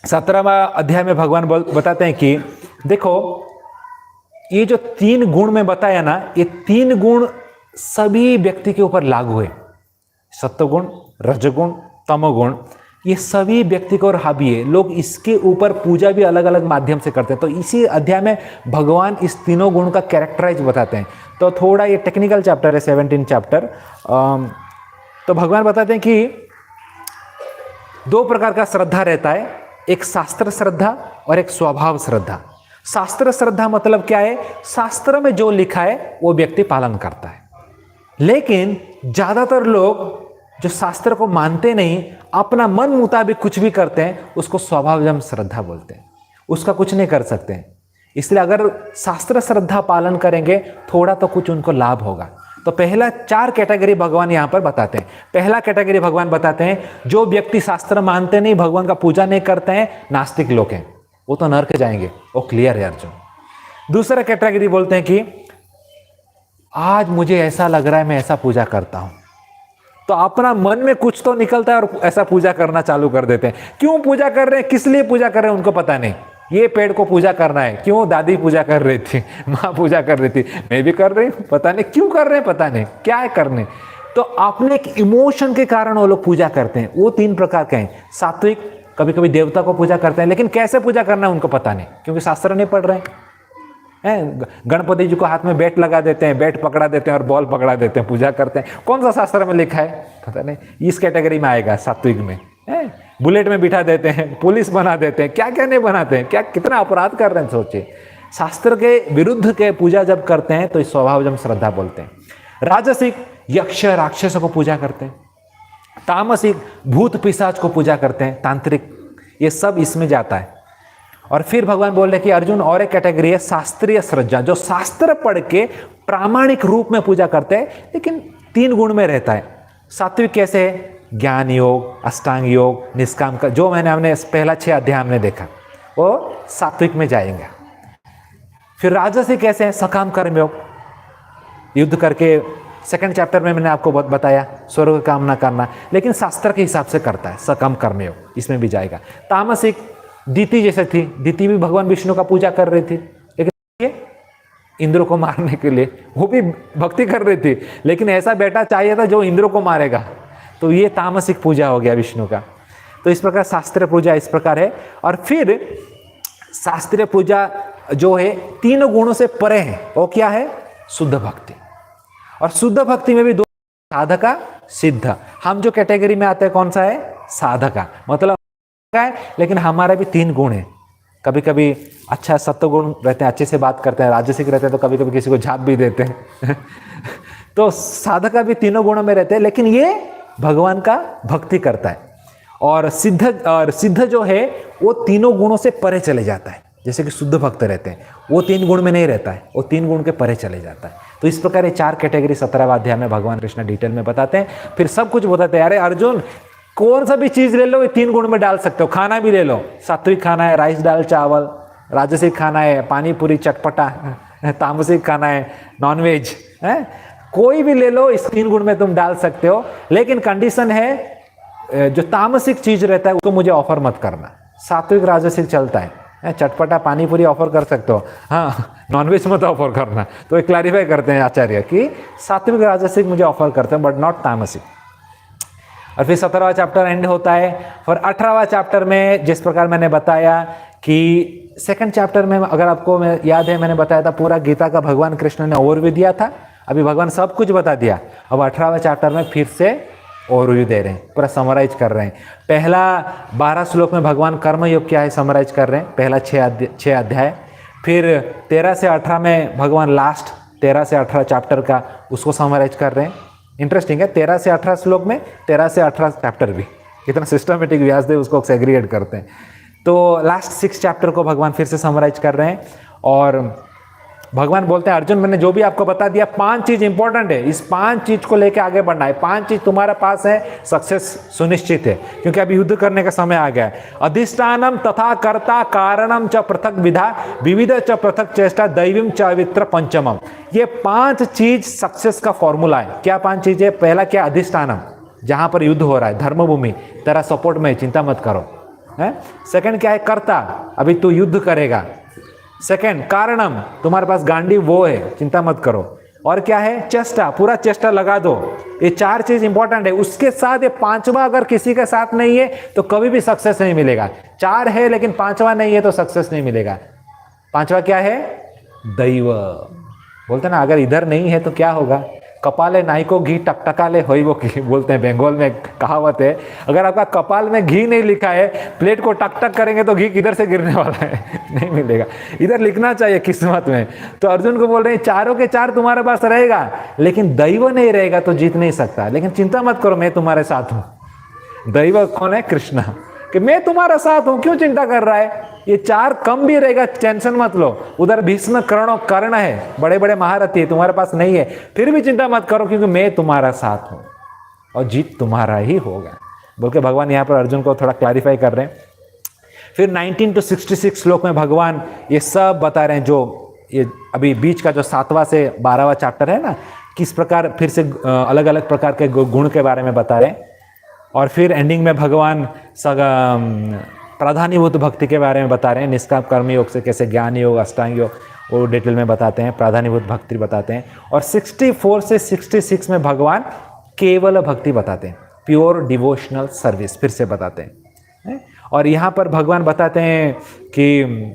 17वां अध्याय में भगवान बताते हैं कि देखो ये जो 3 गुण में बताया ना, ये 3 गुण सभी व्यक्ति के ऊपर लागू है। सत्वगुण, रजगुण, तमोगुण, ये सभी व्यक्ति को हावी है। लोग इसके ऊपर पूजा भी अलग अलग माध्यम से करते हैं। तो इसी अध्याय में भगवान इस तीनों गुण का कैरेक्टराइज बताते हैं। तो थोड़ा ये टेक्निकल चैप्टर है, 17 चैप्टर। तो भगवान बताते हैं कि 2 प्रकार का श्रद्धा रहता है, एक शास्त्र श्रद्धा और एक स्वभाव श्रद्धा। शास्त्र श्रद्धा मतलब क्या है? शास्त्र में जो लिखा है वो व्यक्ति पालन करता है। लेकिन ज्यादातर लोग जो शास्त्र को मानते नहीं, अपना मन मुताबिक कुछ भी करते हैं, उसको स्वभावजन्य श्रद्धा बोलते हैं। उसका कुछ नहीं कर सकते हैं। इसलिए अगर शास्त्र श्रद्धा पालन करेंगे थोड़ा तो कुछ उनको लाभ होगा। तो पहला 4 कैटेगरी भगवान यहां पर बताते हैं। पहला कैटेगरी भगवान बताते हैं, जो व्यक्ति शास्त्र मानते नहीं, भगवान का पूजा नहीं करते हैं, नास्तिक लोग हैं, वो तो नरक जाएंगे, वो क्लियर है अर्जुन। दूसरा कैटेगरी बोलते हैं कि आज मुझे ऐसा लग रहा है मैं ऐसा पूजा करता हूं, तो अपना मन में कुछ तो निकलता है और ऐसा पूजा करना चालू कर देते हैं। क्यों पूजा कर रहे हैं, किस लिए पूजा कर रहे हैं, उनको पता नहीं। ये पेड़ को पूजा करना है, क्यों? दादी पूजा कर रही थी, माँ पूजा कर रही थी, मैं भी कर रही हूँ, पता नहीं क्यों कर रहे हैं, पता नहीं क्या है करने। तो अपने एक इमोशन के कारण वो लोग पूजा करते हैं। वो 3 प्रकार के हैं। सात्विक, कभी कभी देवता को पूजा करते हैं, लेकिन कैसे पूजा करना है उनको पता नहीं, क्योंकि शास्त्र नहीं पढ़ रहे हैं। गणपति जी को हाथ में बैट लगा देते हैं, बैट पकड़ा देते हैं और बॉल पकड़ा देते हैं, पूजा करते हैं। कौन सा शास्त्र में लिखा है पता नहीं। इस कैटेगरी में आएगा सात्विक में। बुलेट में बिठा देते हैं, पुलिस बना देते हैं, क्या क्या नहीं बनाते हैं, क्या कितना अपराध कर रहे हैं सोचिए। शास्त्र के विरुद्ध के पूजा जब करते हैं तो इस स्वभावजन्य श्रद्धा बोलते हैं। राजसिक, यक्ष राक्षसों को पूजा करते हैं। तामसिक, भूत पिशाच को पूजा करते हैं, तांत्रिक, ये सब इसमें जाता है। और फिर भगवान बोल रहे कि अर्जुन और एक कैटेगरी है शास्त्रीय श्रद्धा, जो शास्त्र पढ़ के प्रामाणिक रूप में पूजा करते हैं, लेकिन 3 गुण में रहता है। सात्विक कैसे है? ज्ञान योग, अष्टांग योग, निष्काम का, जो हमने पहला 6 अध्याय हमने देखा, वो सात्विक में जाएंगे। फिर राजसिक कैसे है? सकाम कर्मयोग, युद्ध करके। सेकंड चैप्टर में मैंने आपको बताया स्वर्ग का कामना करना, लेकिन शास्त्र के हिसाब से करता है, सकाम कर्मयोग, इसमें भी जाएगा। तामसिक दीति जैसे थी, दीति भी भगवान विष्णु का पूजा कर रही थी, लेकिन इंद्र को मारने के लिए वो भी भक्ति कर रही थी, लेकिन ऐसा बेटा चाहिए था जो इंद्र को मारेगा, तो ये तामसिक पूजा हो गया विष्णु का। तो इस प्रकार शास्त्रीय पूजा इस प्रकार है। और फिर शास्त्रीय पूजा जो है तीनों गुणों से परे है, वो क्या है? शुद्ध भक्ति। और शुद्ध भक्ति में भी दो, साधका सिद्ध। हम जो कैटेगरी में आते हैं कौन सा है? साधका, मतलब है, लेकिन हमारे भी 3 गुण है। कभी कभी अच्छा सत्व गुण रहते हैं, अच्छे से बात करते हैं, राजसिक रहते हैं तो कभी कभी किसी को झाप भी देते हैं तो साधका भी तीनों गुणों में रहते हैं, लेकिन ये भगवान का भक्ति करता है। और सिद्ध जो है वो तीनों गुणों से परे चले जाता है, जैसे कि शुद्ध भक्त रहते हैं, वो 3 गुण में नहीं रहता है, वो 3 गुण के परे चले जाता है। तो इस प्रकार ये 4 कैटेगरी 17वें अध्याय में भगवान कृष्ण डिटेल में बताते हैं। फिर सब कुछ बताते हैं, अरे अर्जुन कौन सा भी चीज ले लो ये 3 गुण में डाल सकते हो। खाना भी ले लो, सात्विक खाना है राइस दाल चावल, राजसिक खाना है पानी पूरी चटपटा, तामसिक खाना है नॉनवेज है, कोई भी ले लो, इस 3 गुण में तुम डाल सकते हो। लेकिन कंडीशन है जो तामसिक चीज रहता है उसको मुझे ऑफर मत करना। सात्विक राजसिक चलता है, चटपटा पानी पूरी ऑफर कर सकते हो, हाँ नॉनवेज मत ऑफर करना। तो एक क्लैरिफाई करते हैं आचार्य कि सात्विक राजसिक मुझे ऑफर करते हैं बट नॉट तामसिक। और फिर 17वां चैप्टर एंड होता है। और 18वां चैप्टर में जिस प्रकार मैंने बताया कि सेकंड चैप्टर में अगर आपको याद है मैंने बताया था पूरा गीता का भगवान कृष्ण ने ओवरव्यू दिया था, अभी भगवान सब कुछ बता दिया। अब 18वां चैप्टर में फिर से ओवरव्यू दे रहे हैं, पूरा समराइज कर रहे हैं। पहला 12 श्लोक में भगवान कर्मयोग क्या है समराइज कर रहे हैं, पहला 6 अध्याय। फिर 13 से 18 में भगवान लास्ट 13 से 18 चैप्टर का उसको समराइज कर रहे हैं। इंटरेस्टिंग है, 13 से 18 श्लोक में 13 से 18 चैप्टर भी कितना सिस्टमेटिक व्यासदेव उसको सेग्रीगेट करते हैं। तो लास्ट 6 चैप्टर को भगवान फिर से समराइज कर रहे हैं और भगवान बोलते हैं अर्जुन मैंने जो भी आपको बता दिया 5 चीज इंपॉर्टेंट है, इस 5 चीज को लेकर आगे बढ़ना है। 5 चीज तुम्हारे पास है, सक्सेस सुनिश्चित है, क्योंकि अभी युद्ध करने का समय आ गया है। अधिष्ठानम तथा कर्ता कारणम च पृथक विधा विविध च पृथक चेष्टा दैवीम च वित्र पंचमम। ये 5 चीज सक्सेस का फॉर्मूला है। क्या 5 चीजें? पहला क्या? अधिष्ठानम, जहां पर युद्ध हो रहा है, धर्मभूमि तेरा सपोर्ट में, चिंता मत करो है। सेकंड क्या है? कर्ता, अभी तू युद्ध करेगा। सेकंड कारणम, तुम्हारे पास गांडी वो है, चिंता मत करो। और क्या है? चेष्टा, पूरा चेष्टा लगा दो। ये 4 चीज इंपॉर्टेंट है। उसके साथ ये 5वां अगर किसी के साथ नहीं है तो कभी भी सक्सेस नहीं मिलेगा। 4 है लेकिन 5वां नहीं है तो सक्सेस नहीं मिलेगा। 5वां क्या है? दैव। बोलते ना अगर इधर नहीं है तो क्या होगा? कपाले नाई को घी टकटका ले होई वो घी, बोलते हैं बंगाल में कहावत है। अगर आपका कपाल में घी नहीं लिखा है, प्लेट को टक टक करेंगे तो घी किधर से गिरने वाला है नहीं मिलेगा। इधर लिखना चाहिए किस्मत में। तो अर्जुन को बोल रहे हैं 4 के 4 तुम्हारे पास रहेगा, लेकिन दैव नहीं रहेगा तो जीत नहीं सकता। लेकिन चिंता मत करो, मैं तुम्हारे साथ हूं। दैव कौन है? कृष्ण, कि मैं तुम्हारा साथ हूं, क्यों चिंता कर रहा है? ये 4 कम भी रहेगा, टेंशन मत लो। उधर भीष्म कर्ण है, बड़े बड़े महारथी है, तुम्हारे पास नहीं है, फिर भी चिंता मत करो क्योंकि मैं तुम्हारा साथ हूं और जीत तुम्हारा ही होगा, बोल के भगवान यहाँ पर अर्जुन को थोड़ा क्लैरिफाई कर रहे हैं। फिर 19 to 66 श्लोक में भगवान ये सब बता रहे हैं, जो ये अभी बीच का जो 7वां से 12वां चैप्टर है ना, किस प्रकार फिर से अलग अलग प्रकार के गुण के बारे में बता रहे हैं। और फिर एंडिंग में भगवान प्राधान्यभूत भक्ति के बारे में बता रहे हैं। निष्काम कर्म योग से कैसे ज्ञान योग, अष्टांग योग वो डिटेल में बताते हैं, प्राधान्यभूत भक्ति बताते हैं। और 64 से 66 में भगवान केवल भक्ति बताते हैं, प्योर डिवोशनल सर्विस फिर से बताते हैं। और यहाँ पर भगवान बताते हैं कि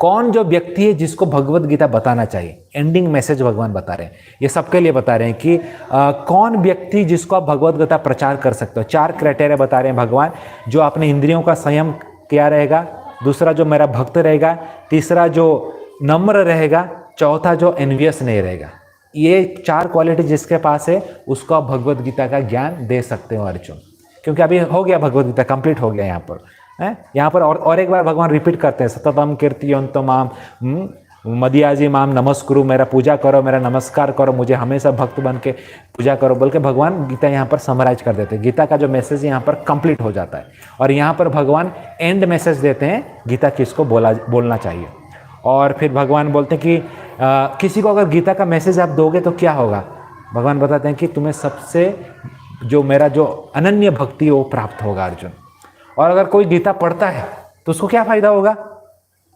कौन जो व्यक्ति है जिसको भगवत गीता बताना चाहिए। एंडिंग मैसेज भगवान बता रहे हैं, ये सबके लिए बता रहे हैं कि कौन व्यक्ति जिसको आप भगवत गीता प्रचार कर सकते हो। 4 क्राइटेरिया बता रहे हैं भगवान, जो अपने इंद्रियों का संयम किया रहेगा, दूसरा जो मेरा भक्त रहेगा, तीसरा जो नम्र रहेगा, चौथा जो एनवियस नहीं रहेगा। ये 4 क्वालिटी जिसके पास है उसको आप भगवत गीता का ज्ञान दे सकते हो अर्जुन, क्योंकि अभी हो गया भगवत गीता कंप्लीट हो गया। यहाँ पर और एक बार भगवान रिपीट करते हैं, सततम कीर्तियन्तो माम मदियाजी माम नमस्कुरु, मेरा पूजा करो, मेरा नमस्कार करो, मुझे हमेशा भक्त बन के पूजा करो, बोल के भगवान गीता यहाँ पर समराइज कर देते हैं। गीता का जो मैसेज यहाँ पर कंप्लीट हो जाता है। और यहाँ पर भगवान एंड मैसेज देते हैं गीता किसको बोलना चाहिए। और फिर भगवान बोलते हैं कि किसी को अगर गीता का मैसेज आप दोगे तो क्या होगा। भगवान बताते हैं कि तुम्हें सबसे जो मेरा जो अनन्य भक्ति है वो प्राप्त होगा अर्जुन। और अगर कोई गीता पढ़ता है तो उसको क्या फायदा होगा।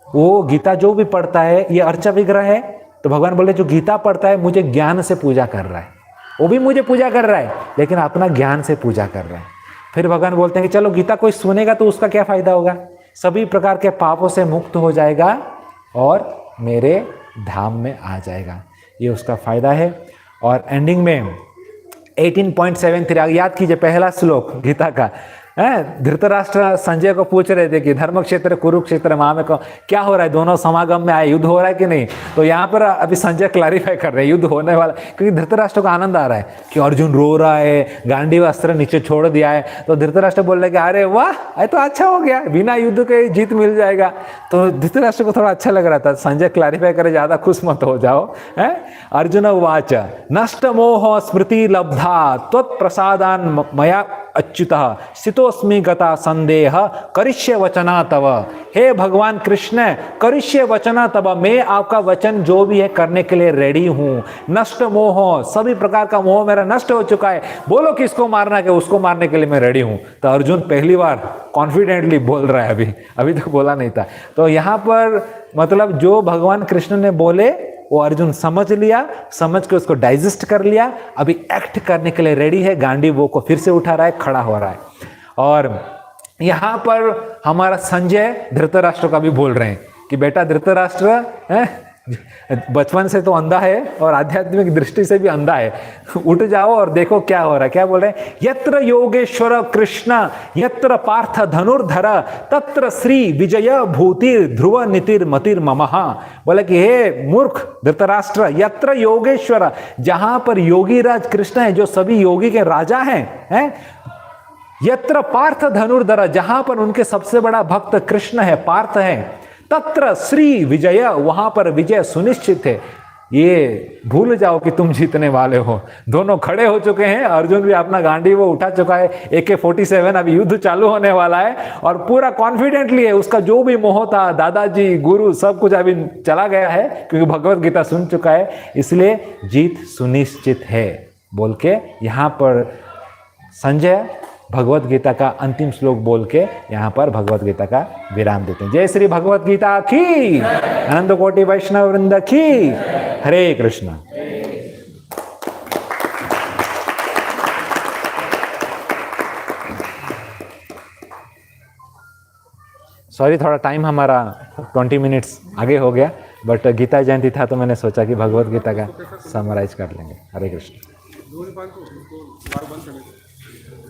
वो गीता जो भी पढ़ता है, ये अर्चा विग्रह है, तो भगवान बोले जो गीता पढ़ता है मुझे ज्ञान से पूजा कर रहा है, वो भी मुझे पूजा कर रहा है लेकिन अपना ज्ञान से पूजा कर रहा है। फिर भगवान बोलते हैं कि चलो गीता कोई सुनेगा तो उसका क्या फायदा होगा, सभी प्रकार के पापों से मुक्त हो जाएगा और मेरे धाम में आ जाएगा, ये उसका फायदा है। और एंडिंग में 18.73 याद कीजिए, पहला श्लोक गीता का है। धृतराष्ट्र संजय को पूछ रहे थे कि धर्म क्षेत्र कुरुक्षेत्र वहां में क्या हो रहा है, दोनों समागम में आए, युद्ध हो रहा है कि नहीं। तो यहाँ पर अभी संजय क्लैरिफाई कर रहे हैं युद्ध होने वाला, क्योंकि धृतराष्ट्र को आनंद आ रहा है कि अर्जुन रो रहा है, गांडीव अस्त्र नीचे छोड़ दिया है। तो धृतराष्ट्र बोल रहे कि अरे वाह, ये तो अच्छा हो गया, बिना युद्ध के जीत मिल जाएगा। तो धृतराष्ट्र को थोड़ा अच्छा लग रहा था। संजय क्लैरिफाई करे, ज्यादा खुश मत हो जाओ है। अर्जुन उवाच नष्ट मोह स्मृति लब्धा त्वत्प्रसादान् मया अच्युतः स्थितोस्मि गता संदेह करिष्य वचना तव। हे भगवान कृष्ण, करिष्य वचना तव, मैं आपका वचन जो भी है करने के लिए रेडी हूं। नष्ट मोह, सभी प्रकार का मोह मेरा नष्ट हो चुका है, बोलो किसको मारना है, उसको मारने के लिए मैं रेडी हूं। तो अर्जुन पहली बार कॉन्फिडेंटली बोल रहा है, अभी तक बोला नहीं था। तो यहां पर मतलब जो भगवान कृष्ण ने बोले वो अर्जुन समझ लिया, समझ के उसको डाइजेस्ट कर लिया, अभी एक्ट करने के लिए रेडी है। गांडीव को फिर से उठा रहा है, खड़ा हो रहा है। और यहां पर हमारा संजय धृतराष्ट्र का भी बोल रहे हैं कि बेटा धृतराष्ट्र है, बचपन से तो अंधा है और आध्यात्मिक दृष्टि से भी अंधा है, उठ जाओ और देखो क्या हो रहा है। क्या बोल रहे हैं, यत्र योगेश्वर कृष्ण यत्र पार्थ धनुर्धर तत्र श्री विजय भूतिर ध्रुव नीतिर मतिर ममहा। बोले कि हे मूर्ख धृतराष्ट्र, यत्र योगेश्वर, जहां पर योगी राज कृष्ण है, जो सभी योगी के राजा हैं, यत्र पार्थ धनुर्धर, जहां पर उनके सबसे बड़ा भक्त कृष्ण है, पार्थ है, तत्र श्री विजय, वहां पर विजय सुनिश्चित है। ये भूल जाओ कि तुम जीतने वाले हो। दोनों खड़े हो चुके हैं, अर्जुन भी अपना गांडीव उठा चुका है, AK-47, अभी युद्ध चालू होने वाला है और पूरा कॉन्फिडेंटली है। उसका जो भी मोह था, दादाजी गुरु सब कुछ अभी चला गया है, क्योंकि भगवत गीता सुन चुका है, इसलिए जीत सुनिश्चित है बोल के यहाँ पर संजय भगवत गीता का अंतिम श्लोक बोल के यहाँ पर भगवत गीता का विराम देते हैं। जय श्री भगवत गीता की, अनंत कोटि वैष्णव वृंद की, हरे कृष्ण। सॉरी, थोड़ा टाइम हमारा 20 मिनट्स आगे हो गया, बट गीता जयंती था तो मैंने सोचा कि भगवत गीता का समराइज कर लेंगे। हरे कृष्ण।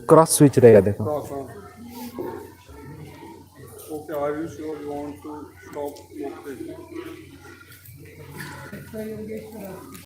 क्रॉस स्विच रहेगा, देखो। Okay, are you sure you want to stop?